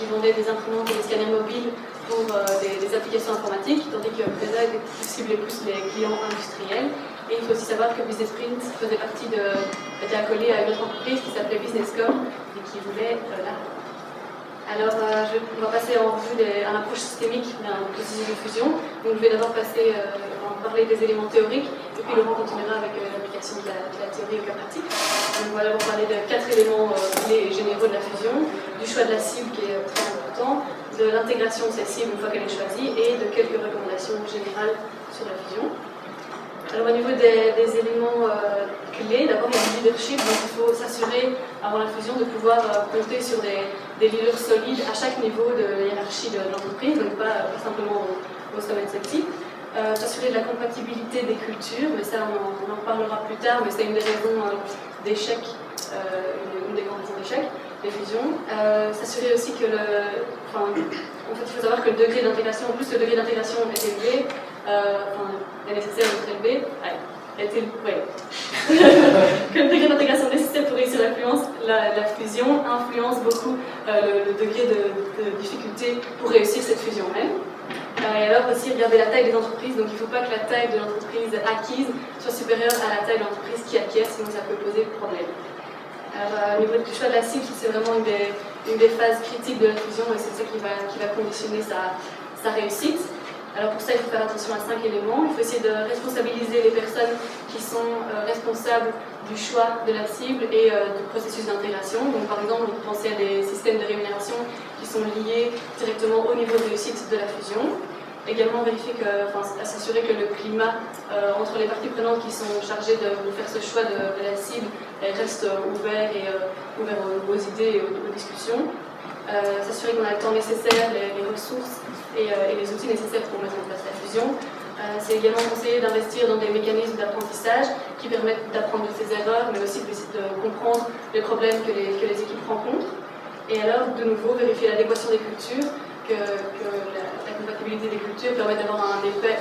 vendait des imprimantes et des scanners mobiles pour des applications informatiques, tandis que Preza ciblait plus les clients industriels. Et il faut aussi savoir que Businessprint était accolé à une autre entreprise qui s'appelait Businesscom et qui voulait la. Alors, on va passer en revue à l'approche systémique d'un processus de fusion. Donc, je vais d'abord parler des éléments théoriques, et puis Laurent continuera avec l'application de la théorie au cas pratique. Donc, on va d'abord parler de 4 éléments clés et généraux de la fusion, du choix de la cible qui est très important, de l'intégration de cette cible une fois qu'elle est choisie, et de quelques recommandations générales sur la fusion. Alors au niveau des éléments clés, d'abord il y a le leadership, donc il faut s'assurer avant la fusion de pouvoir compter sur des leaders solides à chaque niveau de la hiérarchie de l'entreprise, donc pas simplement au sommet de celle-ci. S'assurer de la compatibilité des cultures, mais ça on en parlera plus tard, mais c'est une des raisons d'échec, une des grandes raisons d'échec, des fusions. S'assurer aussi que en fait il faut savoir que le degré d'intégration, en plus le degré d'intégration est élevé, est nécessaire d'être élevé, que le degré d'intégration nécessaire pour réussir la fusion influence beaucoup le degré de difficulté pour réussir cette fusion même. Et alors aussi regarder la taille des entreprises, donc il ne faut pas que la taille de l'entreprise acquise soit supérieure à la taille de l'entreprise qui acquiert, sinon ça peut poser problème. Alors, au niveau du choix de la cible, c'est vraiment une des phases critiques de la fusion et c'est ça qui va conditionner sa réussite. Alors pour ça, il faut faire attention à 5 éléments. Il faut essayer de responsabiliser les personnes qui sont responsables du choix de la cible et du processus d'intégration. Donc par exemple, vous pensez à des systèmes de rémunération qui sont liés directement au niveau de réussite de la fusion. Également s'assurer que le climat entre les parties prenantes qui sont chargées de faire ce choix de la cible reste ouvert aux idées et aux discussions. S'assurer qu'on a le temps nécessaire, les ressources et les outils nécessaires pour mettre en place la fusion. C'est également conseillé d'investir dans des mécanismes d'apprentissage qui permettent d'apprendre de ses erreurs, mais aussi de comprendre les problèmes que les équipes rencontrent. Et alors, de nouveau, vérifier l'adéquation des cultures, que la compatibilité des cultures permet d'avoir un effet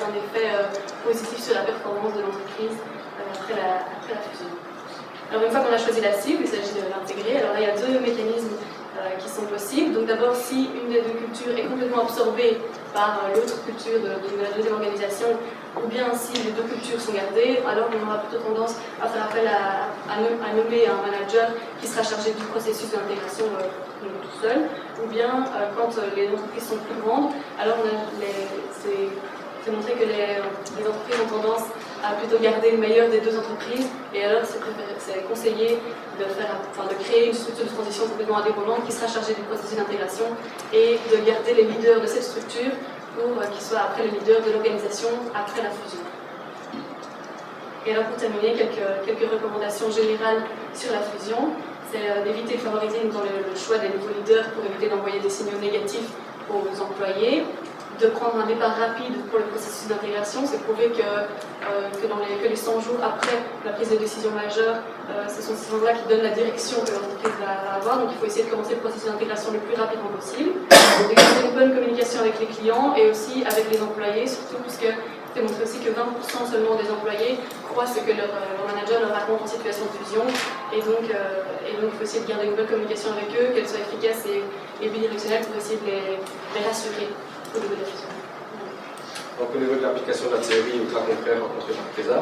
positif sur la performance de l'entreprise après la fusion. Alors, une fois qu'on a choisi la cible, il s'agit de l'intégrer. Alors là, il y a 2 mécanismes qui sont possibles. Donc d'abord, si une des 2 cultures est complètement absorbée par l'autre culture de la deuxième organisation, ou bien si les 2 cultures sont gardées, alors on aura plutôt tendance à faire appel à nommer un manager qui sera chargé du processus d'intégration tout seul, ou bien quand les entreprises sont plus grandes, alors c'est montré que les entreprises ont tendance à plutôt garder le meilleur des 2 entreprises, et alors c'est conseillé de créer une structure de transition complètement indépendante qui sera chargée du processus d'intégration et de garder les leaders de cette structure pour qu'ils soient après les leaders de l'organisation après la fusion. Et alors pour terminer, quelques recommandations générales sur la fusion, c'est d'éviter de favoriser dans le choix des nouveaux leaders pour éviter d'envoyer des signaux négatifs aux employés, de prendre un départ rapide pour le processus d'intégration. C'est prouvé que les 100 jours après la prise de décision majeure, ce sont ces gens-là qui donnent la direction que l'entreprise va avoir. Donc il faut essayer de commencer le processus d'intégration le plus rapidement possible, de garder une bonne communication avec les clients et aussi avec les employés, surtout puisque fait montrer aussi que 20% seulement des employés croient ce que leur manager leur raconte en situation de fusion. Et donc, il faut essayer de garder une bonne communication avec eux, qu'elle soit efficace et bidirectionnelle pour essayer de les rassurer au niveau de la fusion. Donc, au niveau de l'application de la théorie au cas concret rencontré par PRESA,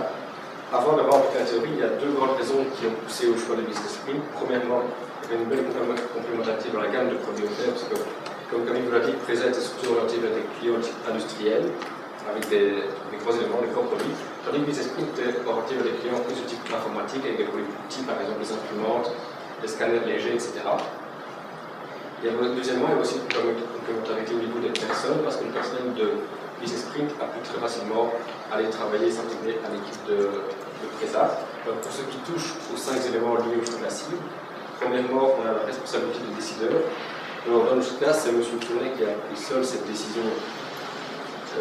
avant d'avoir appliqué la théorie, il y a deux grandes raisons qui ont poussé au choix de Business Sprint. Premièrement, il y avait une belle complémentarité dans la gamme de produits offerts, parce que, comme Camille vous l'a dit, PRESA était surtout orienté vers des clients industriels, avec des gros éléments, des gros produits, tandis que Business Sprint était orienté vers des clients plus de type informatique, avec des produits plus petits, par exemple des imprimantes, des scanners légers, etc. Deuxièmement, il y a aussi une complémentarité au niveau des personnes, parce qu'une personne de Business Sprint a pu très facilement aller travailler, s'intégrer à l'équipe de PRESA. Donc, pour ce qui touche aux 5 éléments liés au choix de la cible, premièrement, on a la responsabilité du décideur. Alors, dans notre cas, c'est M. Tournet qui a pris seul cette décision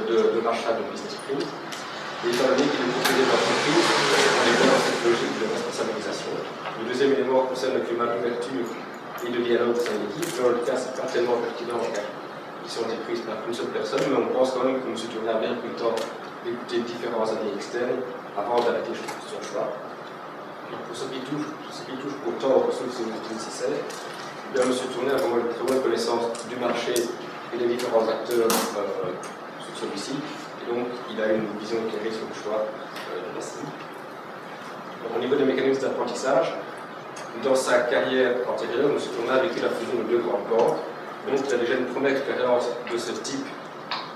de rachat de Business Sprint. Et étant donné qu'il est propriétaire de l'entreprise, on est bien dans cette logique de responsabilisation. Le deuxième élément concerne le climat d'ouverture et de dialogue au sein de l'équipe. Dans le cas, ce n'est pas tellement pertinent car ils sont été prises par une seule personne, mais on pense quand même que M. Tournet a bien pris le temps d'écouter différents avis externes avant d'arrêter son choix. Et pour ce qui touche au temps aux ressources nécessaires, M. Tournet a vraiment une très bonne connaissance du marché et des différents acteurs sur celui-ci, et donc il a une vision éclairée sur le choix de la cible. Au niveau des mécanismes d'apprentissage, dans sa carrière antérieure, M. Tournet a vécu la fusion de 2 grandes banques. Donc, il a déjà une première expérience de ce type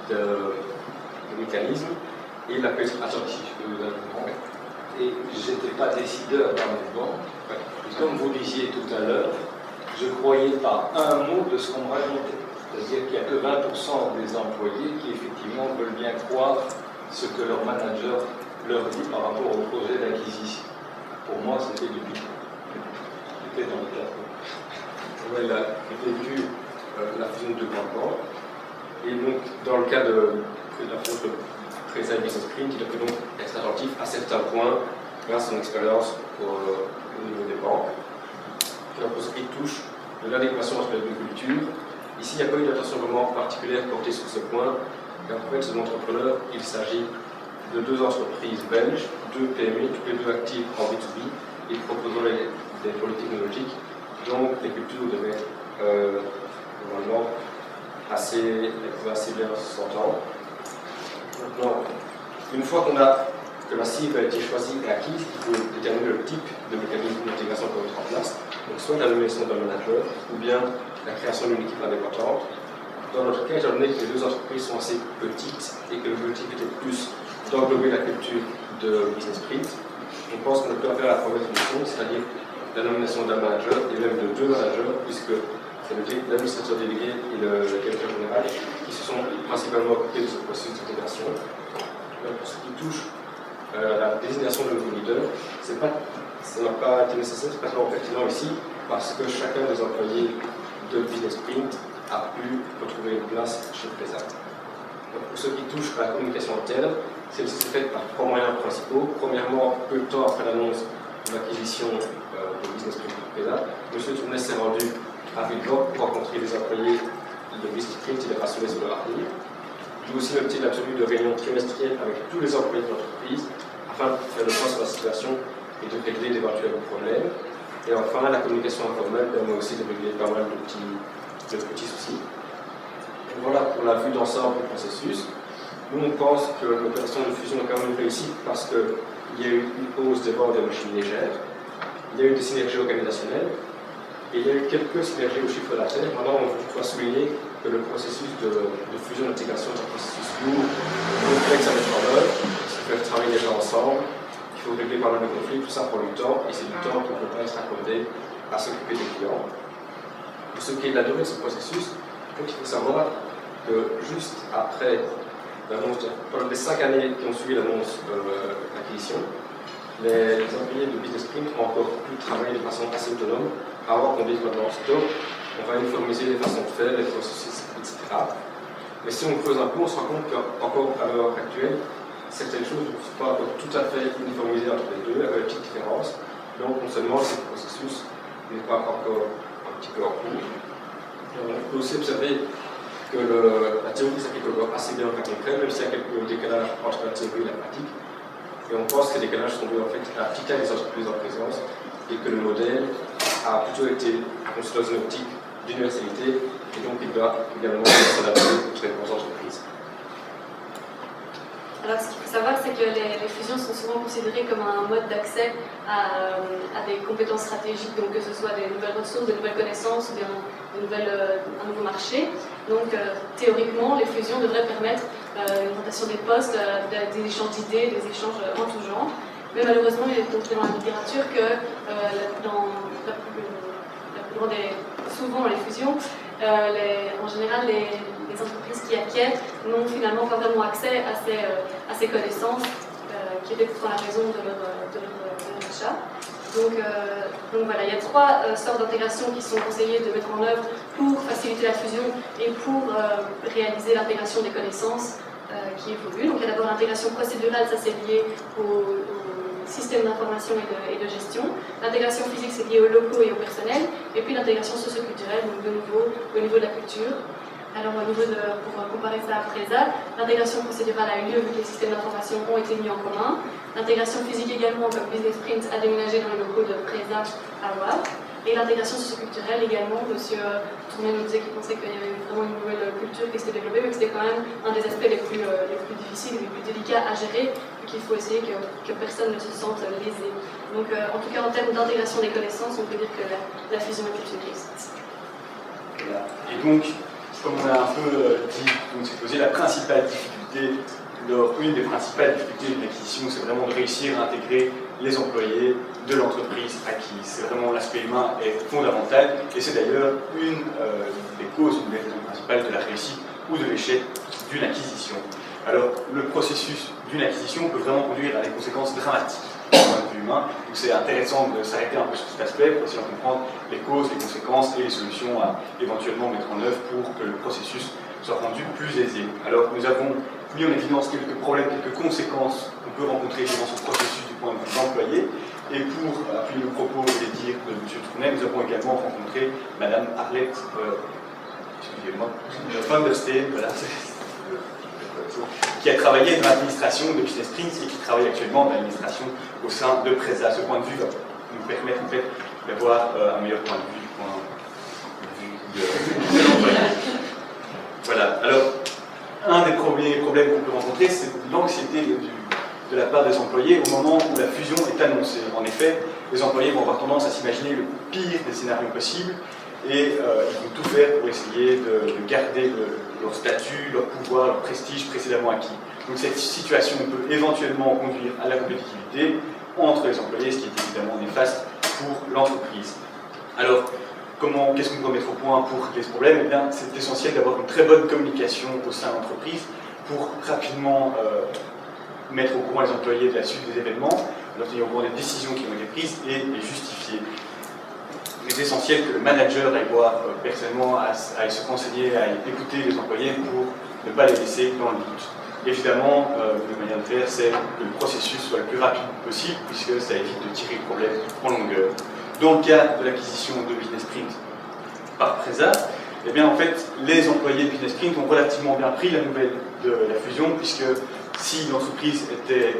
de mécanisme et il a pu être attentif. Et je n'étais pas décideur dans mes banques. Et comme vous disiez tout à l'heure, je croyais pas un mot de ce qu'on me racontait. C'est-à-dire qu'il n'y a que 20% des employés qui effectivement veulent bien croire ce que leur manager leur dit par rapport au projet d'acquisition. Pour moi, c'était du pic. C'était dans le cadre. Ouais, il a vécu la fusion de 2 grandes banques. Et donc, dans le cas de la fusion de PRESA et Business Sprint, il a pu donc être attentif à certains points grâce à son expérience au niveau des banques. Alors, pour ce qui touche de l'adéquation entre les deux cultures, ici, il n'y a pas eu d'attention vraiment particulière portée sur ce point, car en fait, ces entrepreneurs, il s'agit de 2 entreprises belges, 2 PME, toutes les 2 actives en B2B, et proposant des politiques technologiques, donc les cultures devaient être normalement assez bien s'entendre. Maintenant, une fois que la cible a été choisie et acquise, il faut déterminer le type de mécanisme d'intégration qu'on va mettre en place. Donc soit la nomination d'un manager, ou bien la création d'une équipe indépendante. Dans notre cas, étant donné que les 2 entreprises sont assez petites et que l'objectif était plus d'englober la culture de Business Sprint, on pense qu'on peut faire la première solution, c'est-à-dire la nomination d'un manager et même de 2 managers, puisque c'est l'administrateur délégué et le directeur général qui se sont principalement occupés de ce processus d'intégration. Pour ce qui touche à la désignation de nouveaux leaders, ça n'a pas été nécessaire, c'est pas vraiment pertinent ici, parce que chacun des employés de Business Sprint a pu retrouver une place chez PRESA. Pour ce qui touche à la communication interne, celle-ci s'est faite par 3 moyens principaux. Premièrement, peu de temps après l'annonce de l'acquisition de Business Sprint par PRESA, M. Tournet s'est rendu à Villeblanc pour rencontrer les employés de Business Sprint et les rassurer sur leur avenir. J'ai aussi noté la tenue de réunions trimestrielles avec tous les employés de l'entreprise afin de faire le point sur la situation et de régler d'éventuels problèmes. Et enfin, la communication informelle permet aussi de régler pas mal de petits soucis. Et voilà pour la vue d'ensemble du processus. Nous, on pense que l'opération de fusion est quand même réussie parce qu'il y a eu une hausse des ventes des machines légères, il y a eu des synergies organisationnelles, et il y a eu quelques synergies au chiffre d'affaires. Maintenant, on doit souligner que le processus de fusion d'intégration est un processus lourd, complexe à mettre en œuvre, il faut faire travailler les gens ensemble, il faut régler pas mal de conflits, tout ça prend du temps, et c'est du temps qui ne peut pas être accordé à s'occuper des clients. Pour ce qui est de la durée de ce processus, il faut savoir que juste après l'annonce, pendant les 5 années qui ont suivi l'annonce de l'acquisition, les employés de Business Sprint ont encore pu travailler de façon assez autonome avant qu'on dise maintenant stop, on va uniformiser les façons de faire, les processus, etc. Mais si on creuse un peu, on se rend compte qu'encore à l'heure actuelle, certaines choses ne sont pas encore tout à fait uniformisées entre les deux, avec des petites différences. Donc non seulement ce processus n'est pas encore un petit peu en cours. On peut aussi observer que la théorie s'applique encore assez bien au cas concret, même s'il y a quelques décalages entre la théorie et la pratique. Et on pense que les décalages sont dus en fait à l'application des entreprises en présence et que le modèle a plutôt été construit dans une optique d'universalité et donc il doit également s'adapter aux très grandes entreprises. Alors, ce qu'il faut savoir, c'est que les fusions sont souvent considérées comme un mode d'accès à des compétences stratégiques, donc que ce soit des nouvelles ressources, des nouvelles connaissances ou bien un nouveau marché. Donc, théoriquement, les fusions devraient permettre une rotation des postes, des échanges d'idées, des échanges en tout genre. Mais malheureusement, il est montré dans la littérature que souvent les fusions, en général, les entreprises qui acquièrent n'ont finalement pas vraiment accès à ces connaissances qui étaient pourtant la raison de leur achat. Donc voilà, il y a trois sortes d'intégration qui sont conseillées de mettre en œuvre pour faciliter la fusion et pour réaliser l'intégration des connaissances qui évoluent. Donc il y a d'abord l'intégration procédurale, ça c'est lié au système d'information et de gestion. L'intégration physique, c'est lié aux locaux et au personnel. Et puis l'intégration socio-culturelle, donc de nouveau au niveau de la culture. Alors pour comparer ça à PRESA, l'intégration procédurale a eu lieu vu que les systèmes d'information ont été mis en commun. L'intégration physique également, comme Business Sprint a déménagé dans les locaux de PRESA à Wavre. Et l'intégration socio-culturelle également, M. Tourné nous disait qu'il pensait qu'il y avait vraiment une nouvelle culture qui s'était développée, mais que c'était quand même un des aspects les plus difficiles et les plus délicats à gérer, et qu'il faut essayer que personne ne se sente lésé. Donc en tout cas en termes d'intégration des connaissances, on peut dire que la fusion est une réussite. Voilà. Et donc, comme on a un peu dit, on s'est posé la principale difficulté, une des principales difficultés d'une acquisition, c'est vraiment de réussir à intégrer les employés de l'entreprise acquise. C'est vraiment l'aspect humain est fondamental et c'est d'ailleurs une des causes, une des raisons principales de la réussite ou de l'échec d'une acquisition. Alors, le processus d'une acquisition peut vraiment conduire à des conséquences dramatiques du point de vue humain. Donc c'est intéressant de s'arrêter un peu sur cet aspect pour essayer de comprendre les causes, les conséquences et les solutions à éventuellement mettre en œuvre pour que le processus soit rendu plus aisé. Alors, nous avons mis en évidence quelques problèmes, quelques conséquences qu'on peut rencontrer dans ce processus du point de vue d'employé. Et pour appuyer le propos et les dires de M. Tournet, nous avons également rencontré Mme Arlette, excusez-moi, Van der Steen, voilà, qui a travaillé dans l'administration de Business Sprint et qui travaille actuellement dans l'administration au sein de PRESA. Ce point de vue va nous permettre en fait d'avoir un meilleur point de vue de l'employé. Voilà, alors un des premiers problèmes qu'on peut rencontrer, c'est l'anxiété de la part des employés au moment où la fusion est annoncée. En effet, les employés vont avoir tendance à s'imaginer le pire des scénarios possibles et ils vont tout faire pour essayer de garder leur statut, leur pouvoir, leur prestige précédemment acquis. Donc cette situation peut éventuellement conduire à la compétitivité entre les employés, ce qui est évidemment néfaste pour l'entreprise. Alors, qu'est-ce qu'on peut mettre au point pour régler ce problème? Eh bien, c'est essentiel d'avoir une très bonne communication au sein de l'entreprise pour rapidement mettre au courant les employés de la suite des événements, leur tenir au courant des décisions qui ont été prises et les justifier. Il est essentiel que le manager aille voir personnellement, aille se renseigner, aille écouter les employés pour ne pas les laisser dans le doute. Évidemment, une manière de faire, c'est que le processus soit le plus rapide possible, puisque ça évite de tirer le problème en longueur. Dans le cas de l'acquisition de Business Sprint par PRESA, eh bien, en fait, les employés de Business Sprint ont relativement bien pris la nouvelle de la fusion, puisque si l'entreprise était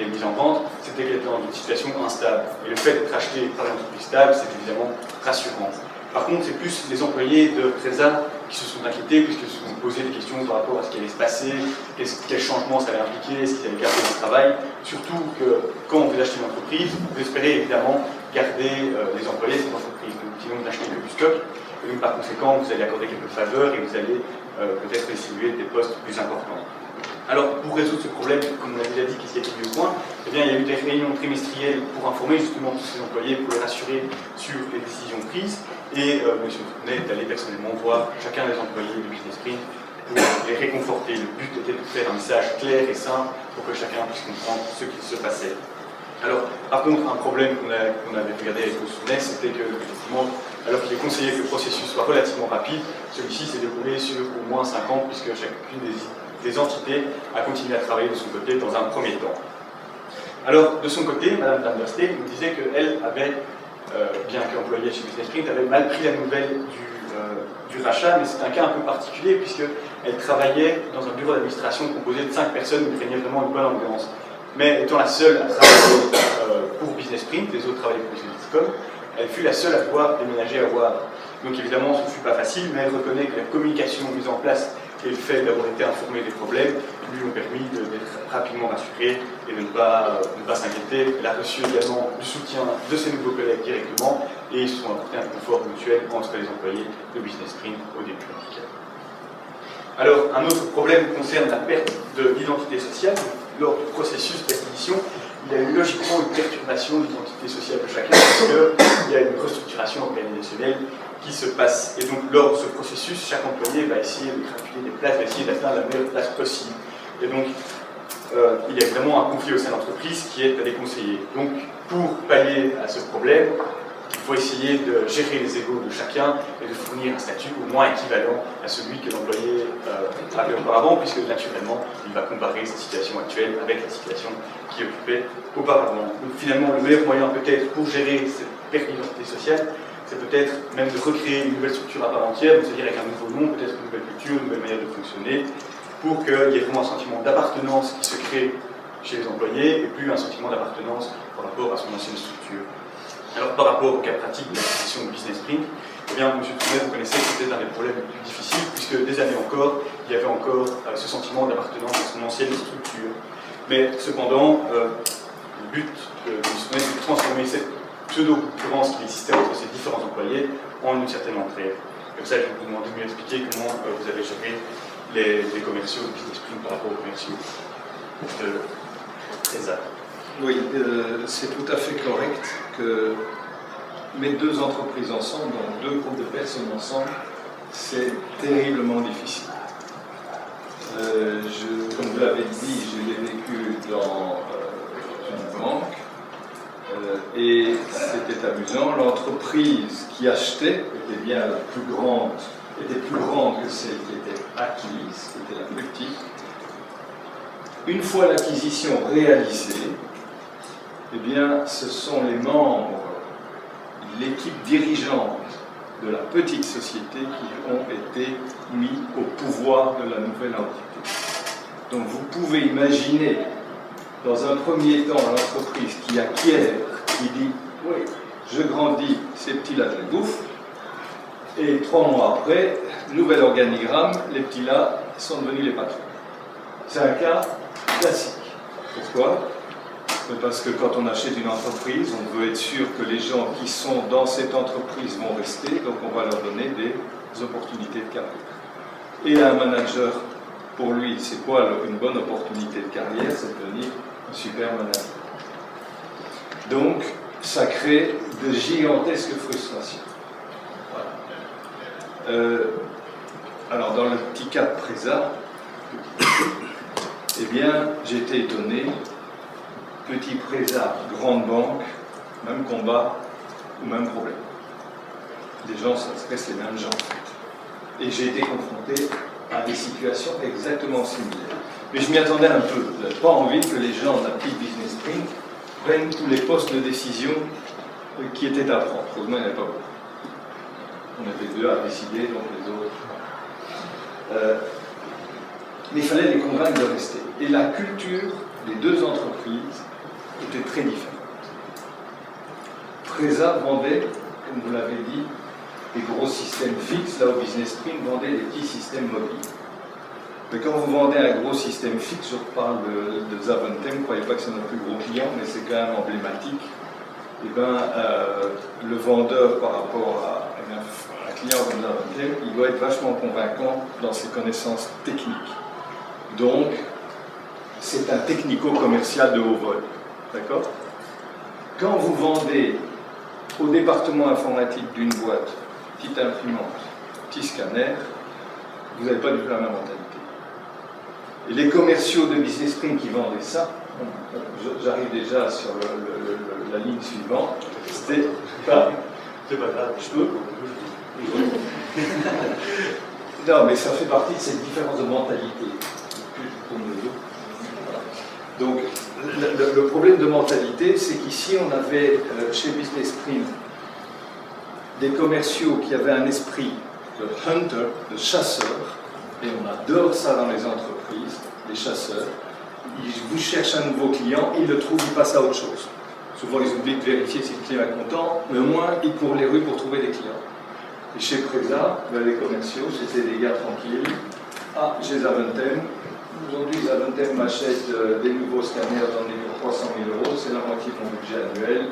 mise en vente, c'était qu'elle était dans une situation instable. Et le fait d'être acheté par une entreprise stable, c'est évidemment rassurant. Par contre, c'est plus les employés de PRESA qui se sont inquiétés, puisqu'ils se sont posé des questions par rapport à ce qui allait se passer, quel changement ça allait impliquer, est-ce qu'ils allaient garder le travail. Surtout que quand vous achetez une entreprise, vous espérez évidemment garder les employés de cette entreprise. Donc, sinon, vous n'achetez que du stock. Et donc, par conséquent, vous allez accorder quelques faveurs et vous allez peut-être distribuer des postes plus importants. Alors, pour résoudre ce problème, comme on l'a déjà dit, qu'est-ce qui a été mis au point? Eh bien, il y a eu des réunions trimestrielles pour informer justement tous ces employés, pour les rassurer sur les décisions prises. Et M. Tournet est allé personnellement voir chacun des employés de Business Sprint pour les réconforter. Le but était de faire un message clair et simple pour que chacun puisse comprendre ce qui se passait. Alors, par contre, un problème qu'on avait regardé avec M. Tournet, c'était que, effectivement, alors qu'il est conseillé que le processus soit relativement rapide, celui-ci s'est déroulé sur au moins 5 ans, puisque chacune des entités a continué à travailler de son côté dans un premier temps. Alors, de son côté, Mme Van der Steen nous disait qu'elle avait bien qu'employée chez Business Print, avait mal pris la nouvelle du rachat, mais c'est un cas un peu particulier puisqu'elle travaillait dans un bureau d'administration composé de 5 personnes où il régnait vraiment une bonne ambiance. Mais étant la seule à travailler pour Business Print, les autres travaillaient pour Business.com, elle fut la seule à pouvoir déménager à Wavre. Donc évidemment, ce ne fut pas facile, mais elle reconnaît que la communication mise en place et le fait d'avoir été informé des problèmes lui ont permis d'être rapidement rassuré et de ne pas s'inquiéter. Elle a reçu également du soutien de ses nouveaux collègues directement et ils se sont apportés un confort mutuel entre les employés de Business Print au début. Alors, un autre problème concerne la perte de l'identité sociale. Lors du processus d'acquisition, il y a eu logiquement une perturbation de l'identité sociale de chacun parce qu'il y a une restructuration organisationnelle qui se passe. Et donc, lors de ce processus, chaque employé va essayer de grappiller des places, va essayer d'atteindre la meilleure place possible. Et donc, il y a vraiment un conflit au sein de l'entreprise qui est à déconseiller. Donc, pour pallier à ce problème, il faut essayer de gérer les égos de chacun et de fournir un statut au moins équivalent à celui que l'employé avait auparavant, puisque naturellement, il va comparer sa situation actuelle avec la situation qu'il occupait auparavant. Donc finalement, le meilleur moyen peut-être pour gérer cette perte d'identité sociale, c'est peut-être même de recréer une nouvelle structure à part entière, c'est-à-dire avec un nouveau nom, peut-être une nouvelle culture, une nouvelle manière de fonctionner, pour qu'il y ait vraiment un sentiment d'appartenance qui se crée chez les employés, et plus un sentiment d'appartenance par rapport à son ancienne structure. Alors, par rapport au cas pratique de l'acquisition de Business Print, eh bien, M. Tounet, vous connaissez que c'était un des problèmes les plus difficiles, puisque des années encore, il y avait encore ce sentiment d'appartenance à son ancienne structure. Mais cependant, le but de M. Tounet, c'est de transformer cette pseudo-concurrence qui existait entre ces différents employés en une certaine entraide. Comme ça, je vais vous demander de mieux expliquer comment vous avez géré les commerciaux de Business Print par rapport aux commerciaux de Preza. Oui, c'est tout à fait correct que mettre deux entreprises ensemble, donc deux groupes de personnes ensemble, c'est terriblement difficile. Comme vous l'avez dit, je l'ai vécu dans une banque et c'était amusant. L'entreprise qui achetait était bien la plus grande, était plus grande que celle qui était acquise, qui était la plus petite. Une fois l'acquisition réalisée, eh bien, ce sont les membres, l'équipe dirigeante de la petite société qui ont été mis au pouvoir de la nouvelle entité. Donc vous pouvez imaginer, dans un premier temps, l'entreprise qui acquiert, qui dit « oui, je grandis, ces petits-là, je les bouffe », et 3 mois après, nouvel organigramme, les petits-là sont devenus les patrons. C'est un cas classique. Pourquoi ? Parce que quand on achète une entreprise, on veut être sûr que les gens qui sont dans cette entreprise vont rester, donc on va leur donner des opportunités de carrière. Et un manager, pour lui, c'est quoi une bonne opportunité de carrière? C'est de devenir un super manager. Donc, ça crée de gigantesques frustrations. Voilà. Alors, dans le petit cas de Preza, eh bien, j'ai été étonné. Petit Preza, grande banque, même combat ou même problème. Les gens, ça reste les mêmes gens. Et j'ai été confronté à des situations exactement similaires. Mais je m'y attendais un peu. Je n'avais pas envie que les gens de la petite Business Print prennent tous les postes de décision qui étaient à prendre. Heureusement, il n'y en avait pas beaucoup. On était 2 à décider, donc les autres. Mais il fallait les convaincre de rester. Et la culture des deux entreprises était très différente. Preza vendait, comme vous l'avez dit, des gros systèmes fixes, là où Business Print vendait des petits systèmes mobiles. Mais quand vous vendez un gros système fixe, je reparle de Zaventem, ne croyez pas que c'est notre plus gros client, mais c'est quand même emblématique, et bien le vendeur par rapport à un client comme Zaventem, il doit être vachement convaincant dans ses connaissances techniques. Donc, c'est un technico-commercial de haut vol. D'accord ? Quand vous vendez au département informatique d'une boîte, petite imprimante, petit scanner, vous n'avez pas du tout la même mentalité. Et les commerciaux de Business Print qui vendaient ça, j'arrive déjà sur la ligne suivante, c'était pas... C'est pas grave. Je peux ? Non, mais ça fait partie de cette différence de mentalité. Donc, le problème de mentalité, c'est qu'ici, on avait chez Business Print des commerciaux qui avaient un esprit de hunter, de chasseur, et on adore ça dans les entreprises, les chasseurs. Ils vous cherchent un nouveau client, ils le trouvent, ils passent à autre chose. Souvent, ils oublient de vérifier si le client est content, mais au moins, ils courent les rues pour trouver des clients. Et chez Preza, les commerciaux, c'était des gars tranquilles. Ah, j'ai Zaventem. Aujourd'hui, Zaventem m'achète des nouveaux scanners, j'en ai pour 300 000 €, c'est la moitié de mon budget annuel.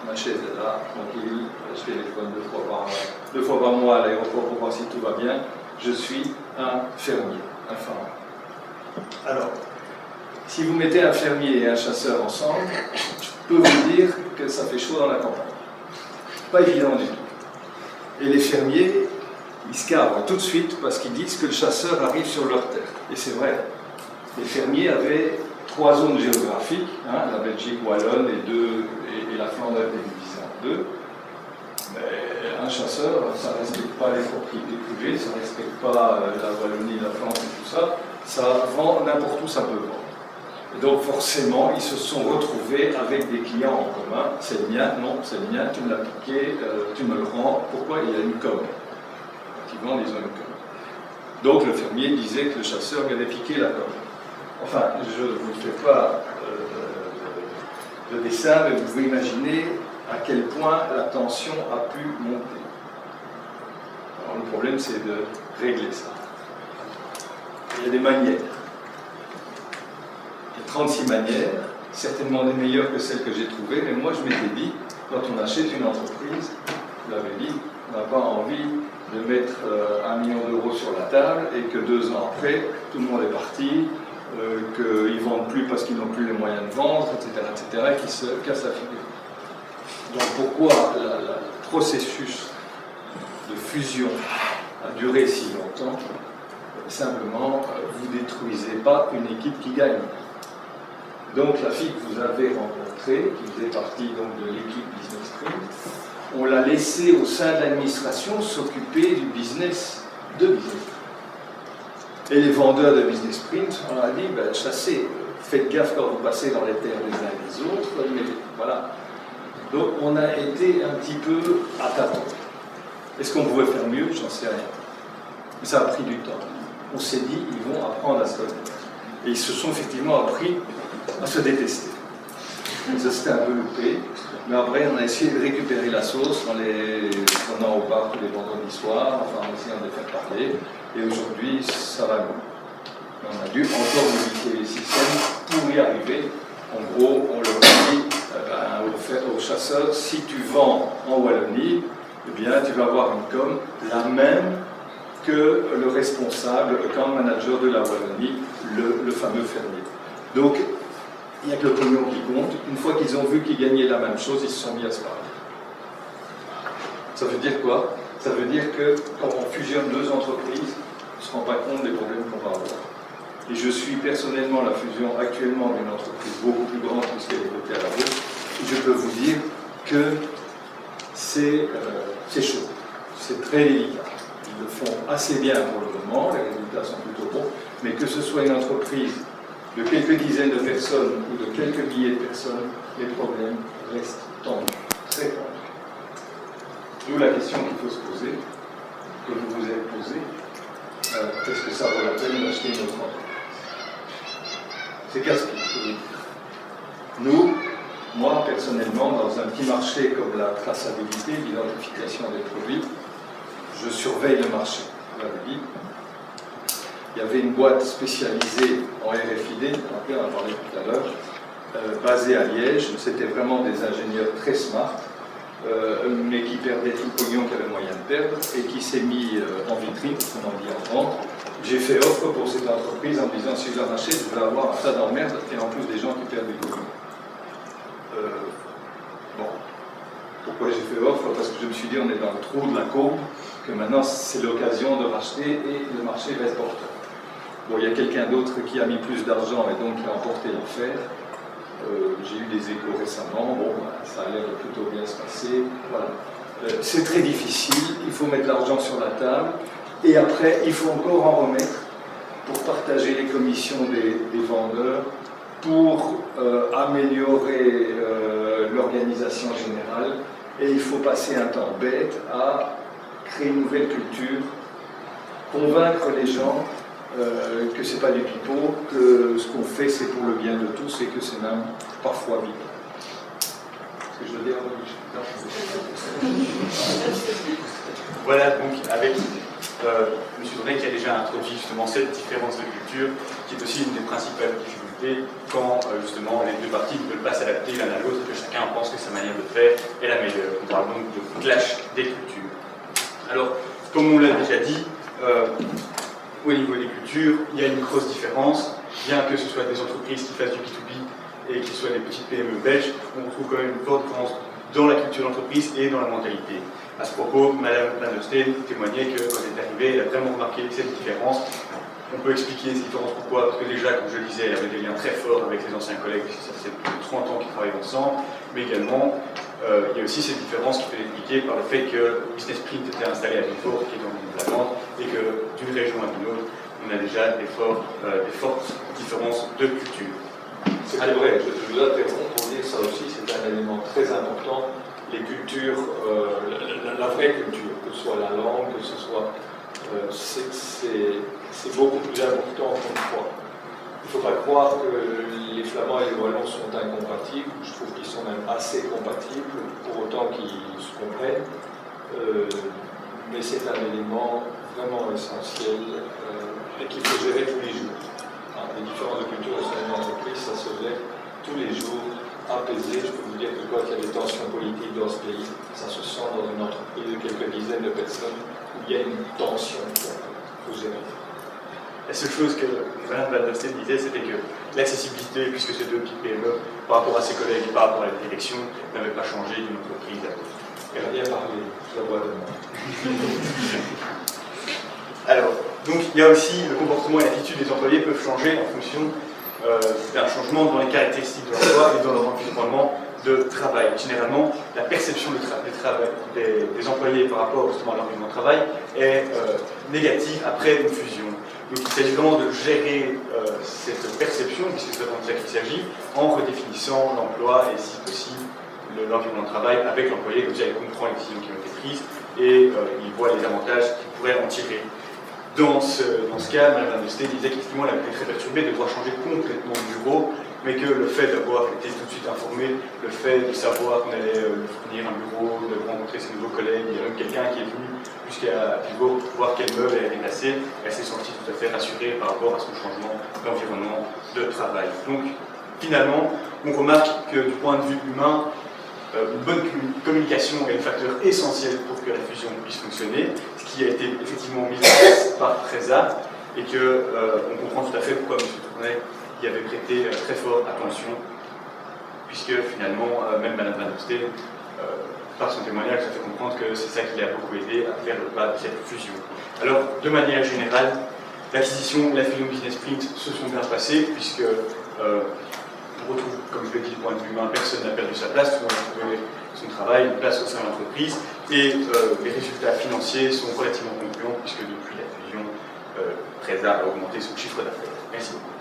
On achète là, tranquille, je téléphone deux fois par mois à l'aéroport pour voir si tout va bien. Je suis un fermier, un farmer. Alors, si vous mettez un fermier et un chasseur ensemble, je peux vous dire que ça fait chaud dans la campagne. Pas évident du tout. Et les fermiers, ils se cabrent tout de suite parce qu'ils disent que le chasseur arrive sur leur terre. Et c'est vrai. Les fermiers avaient 3 zones géographiques, hein, la Belgique wallonne et la Flandre était divisée en 2. Mais un chasseur, ça ne respecte pas les propriétés privées, ça ne respecte pas la Wallonie, la Flandre et tout ça. Ça vend n'importe où ça peut vendre. Et donc forcément, ils se sont retrouvés avec des clients en commun. C'est le mien, non, c'est le mien, tu me l'as piqué, tu me le rends. Pourquoi? Il y a une com. Effectivement, ils ont une com. Donc le fermier disait que le chasseur lui avait piqué la com. Enfin, je ne vous fais pas le dessin, mais vous pouvez imaginer à quel point la tension a pu monter. Alors le problème, c'est de régler ça. Il y a des manières. Il y a 36 manières, certainement des meilleures que celles que j'ai trouvées, mais moi je m'étais dit, quand on achète une entreprise, vous l'avez dit, on n'a pas envie de mettre 1 million € sur la table et que 2 ans après, tout le monde est parti, qu'ils ne vendent plus parce qu'ils n'ont plus les moyens de vendre, etc., et qu'ils se cassent la figure. Donc pourquoi le processus de fusion a duré si longtemps? Simplement, vous ne détruisez pas une équipe qui gagne. Donc la fille que vous avez rencontrée, qui faisait partie donc, de l'équipe Business Sprint, on l'a laissée au sein de l'administration s'occuper du business de Business Sprint. Et les vendeurs de Business Sprint, on a dit, ben, chassez, faites gaffe quand vous passez dans les terres les uns et les autres, mais voilà. Donc on a été un petit peu à tâtons. Est-ce qu'on pouvait faire mieux? J'en sais rien. Mais ça a pris du temps. On s'est dit, ils vont apprendre à se connaître. Et ils se sont effectivement appris à se détester. Et ça c'était un peu loupé. Mais après, on a essayé de récupérer la sauce en les prenant au bar tous les vendredis soirs, enfin en essayant de les faire parler. Et aujourd'hui, ça va mieux. On a dû encore modifier les systèmes pour y arriver. En gros, on leur dit aux chasseurs, si tu vends en Wallonie, eh bien, tu vas avoir une com la même que le responsable, le camp manager de la Wallonie, le fameux fermier. Donc, il n'y a que le pognon qui compte. Une fois qu'ils ont vu qu'ils gagnaient la même chose, ils se sont mis à se parler. Ça veut dire quoi? Ça veut dire que quand on fusionne 2 entreprises, on ne se rend pas compte des problèmes qu'on va avoir. Et je suis personnellement la fusion actuellement d'une entreprise beaucoup plus grande puisqu'elle est cotée à la bourse. Et je peux vous dire que c'est chaud, c'est très délicat. Ils le font assez bien pour le moment, les résultats sont plutôt bons, mais que ce soit une entreprise de quelques dizaines de personnes ou de quelques milliers de personnes, les problèmes restent tendus, très tendus. D'où la question qu'il faut se poser, que vous vous êtes posée, est-ce que ça vaut la peine d'acheter une autre entreprise? C'est casse-pied, je peux vous dire. Nous, moi personnellement, dans un petit marché comme la traçabilité, l'identification des produits, je surveille le marché, vous l'avez dit. Il y avait une boîte spécialisée en RFID, on en a parlé tout à l'heure, basée à Liège. C'était vraiment des ingénieurs très smart, mais qui perdaient tout le pognon qu'il y avait moyen de perdre, et qui s'est mis en vitrine, comme on dit en vente. J'ai fait offre pour cette entreprise en me disant, si je la rachète, je vais avoir un tas d'emmerdes, et en plus des gens qui perdent du pognon. Bon. Pourquoi j'ai fait offre? Parce que je me suis dit, on est dans le trou de la courbe, que maintenant c'est l'occasion de racheter et le marché reste porteur. Bon, il y a quelqu'un d'autre qui a mis plus d'argent et donc qui a emporté l'affaire. J'ai eu des échos récemment, bon, ça a l'air de plutôt bien se passer. Voilà. C'est très difficile, il faut mettre l'argent sur la table et après il faut encore en remettre pour partager les commissions des vendeurs, pour améliorer l'organisation générale et il faut passer un temps bête à créer une nouvelle culture, convaincre les gens que c'est pas du pipeau, que ce qu'on fait c'est pour le bien de tous et que c'est même parfois vite. Ce que je veux dire, Voilà, donc avec M. Donnet qui a déjà introduit justement cette différence de culture, qui est aussi une des principales difficultés quand justement les deux parties ne veulent pas s'adapter l'un à l'autre et que chacun pense que sa manière de faire est la meilleure. On parle donc de clash des cultures. Alors, comme on l'a déjà dit, au niveau des cultures, il y a une grosse différence, bien que ce soit des entreprises qui fassent du B2B et qui soient des petites PME belges, on trouve quand même une forte différence dans la culture d'entreprise et dans la mentalité. À ce propos, Madame Van der Steen témoignait que quand elle est arrivée, elle a vraiment remarqué cette différence. On peut expliquer cette différence pourquoi, parce que déjà, comme je le disais, elle avait des liens très forts avec ses anciens collègues, puisque ça faisait plus de 30 ans qu'ils travaillent ensemble, mais également, il y a aussi cette différence qui peut être expliquée par le fait que Business Sprint était installé à Villefort, qui est dans l'île de la Vente, et que d'une région à une autre, on a déjà des fortes différences de culture. C'est vrai, je vous interromps pour dire ça aussi, c'est un élément très important. Les cultures, la vraie culture, que ce soit la langue, que ce soit. C'est beaucoup plus important qu'on le croit. Il ne faut pas croire que les Flamands et les Wallons sont incompatibles. Je trouve qu'ils sont même assez compatibles, pour autant qu'ils se comprennent. Mais c'est un élément vraiment essentiel et qu'il faut gérer tous les jours. Les différences de culture au sein d'une entreprise, ça se gère tous les jours, apaisé. Je peux vous dire que quand il y a des tensions politiques dans ce pays, ça se sent dans une entreprise de quelques dizaines de personnes où il y a une tension qu'il faut gérer. La seule chose que Mme Van der Steen disait, c'était que l'accessibilité, puisque c'est deux petites PME, par rapport à ses collègues et par rapport à la direction, n'avait pas changé d'une entreprise à l'autre. Elle a bien parlé, je la vois de moi. Alors, donc il y a aussi le comportement et l'attitude des employés peuvent changer en fonction d'un changement dans les caractéristiques de l'emploi et dans leur environnement de travail. Généralement, la perception des employés par rapport justement à l'environnement de travail est négative après une fusion. Donc il s'agit vraiment de gérer cette perception, puisque c'est de ça qu'il s'agit, en redéfinissant l'emploi et si possible l'environnement de travail avec l'employé, comme ça il comprend les décisions qui ont été prises et il voit les avantages qu'il pourrait en tirer. Dans ce cas, Mme Van der Steen disait qu'effectivement elle avait été très perturbée de devoir changer complètement de bureau, mais que le fait d'avoir été tout de suite informé, le fait de savoir qu'on allait lui fournir un bureau, de rencontrer ses nouveaux collègues, il y a même quelqu'un qui est venu jusqu'à Pivot pour voir quel meuble elle avait déplacé, elle s'est sentie tout à fait rassurée par rapport à son changement d'environnement de travail. Donc finalement, on remarque que du point de vue humain, une bonne communication est un facteur essentiel pour que la fusion puisse fonctionner, ce qui a été effectivement mis en place par Preza, et qu'on comprend tout à fait pourquoi M. Tournet y avait prêté très fort attention, puisque finalement, même Mme Van der Steen, par son témoignage, ça fait comprendre que c'est ça qui l'a beaucoup aidé à faire le pas de cette fusion. Alors, de manière générale, l'acquisition et la fusion Business Sprint se sont bien passées, puisque on retrouve, comme je l'ai dit, du point de vue humain, personne n'a perdu sa place, tout le monde a trouvé son travail, une place au sein de l'entreprise, et les résultats financiers sont relativement concluants, puisque depuis la fusion, Preza a augmenté son chiffre d'affaires. Merci beaucoup.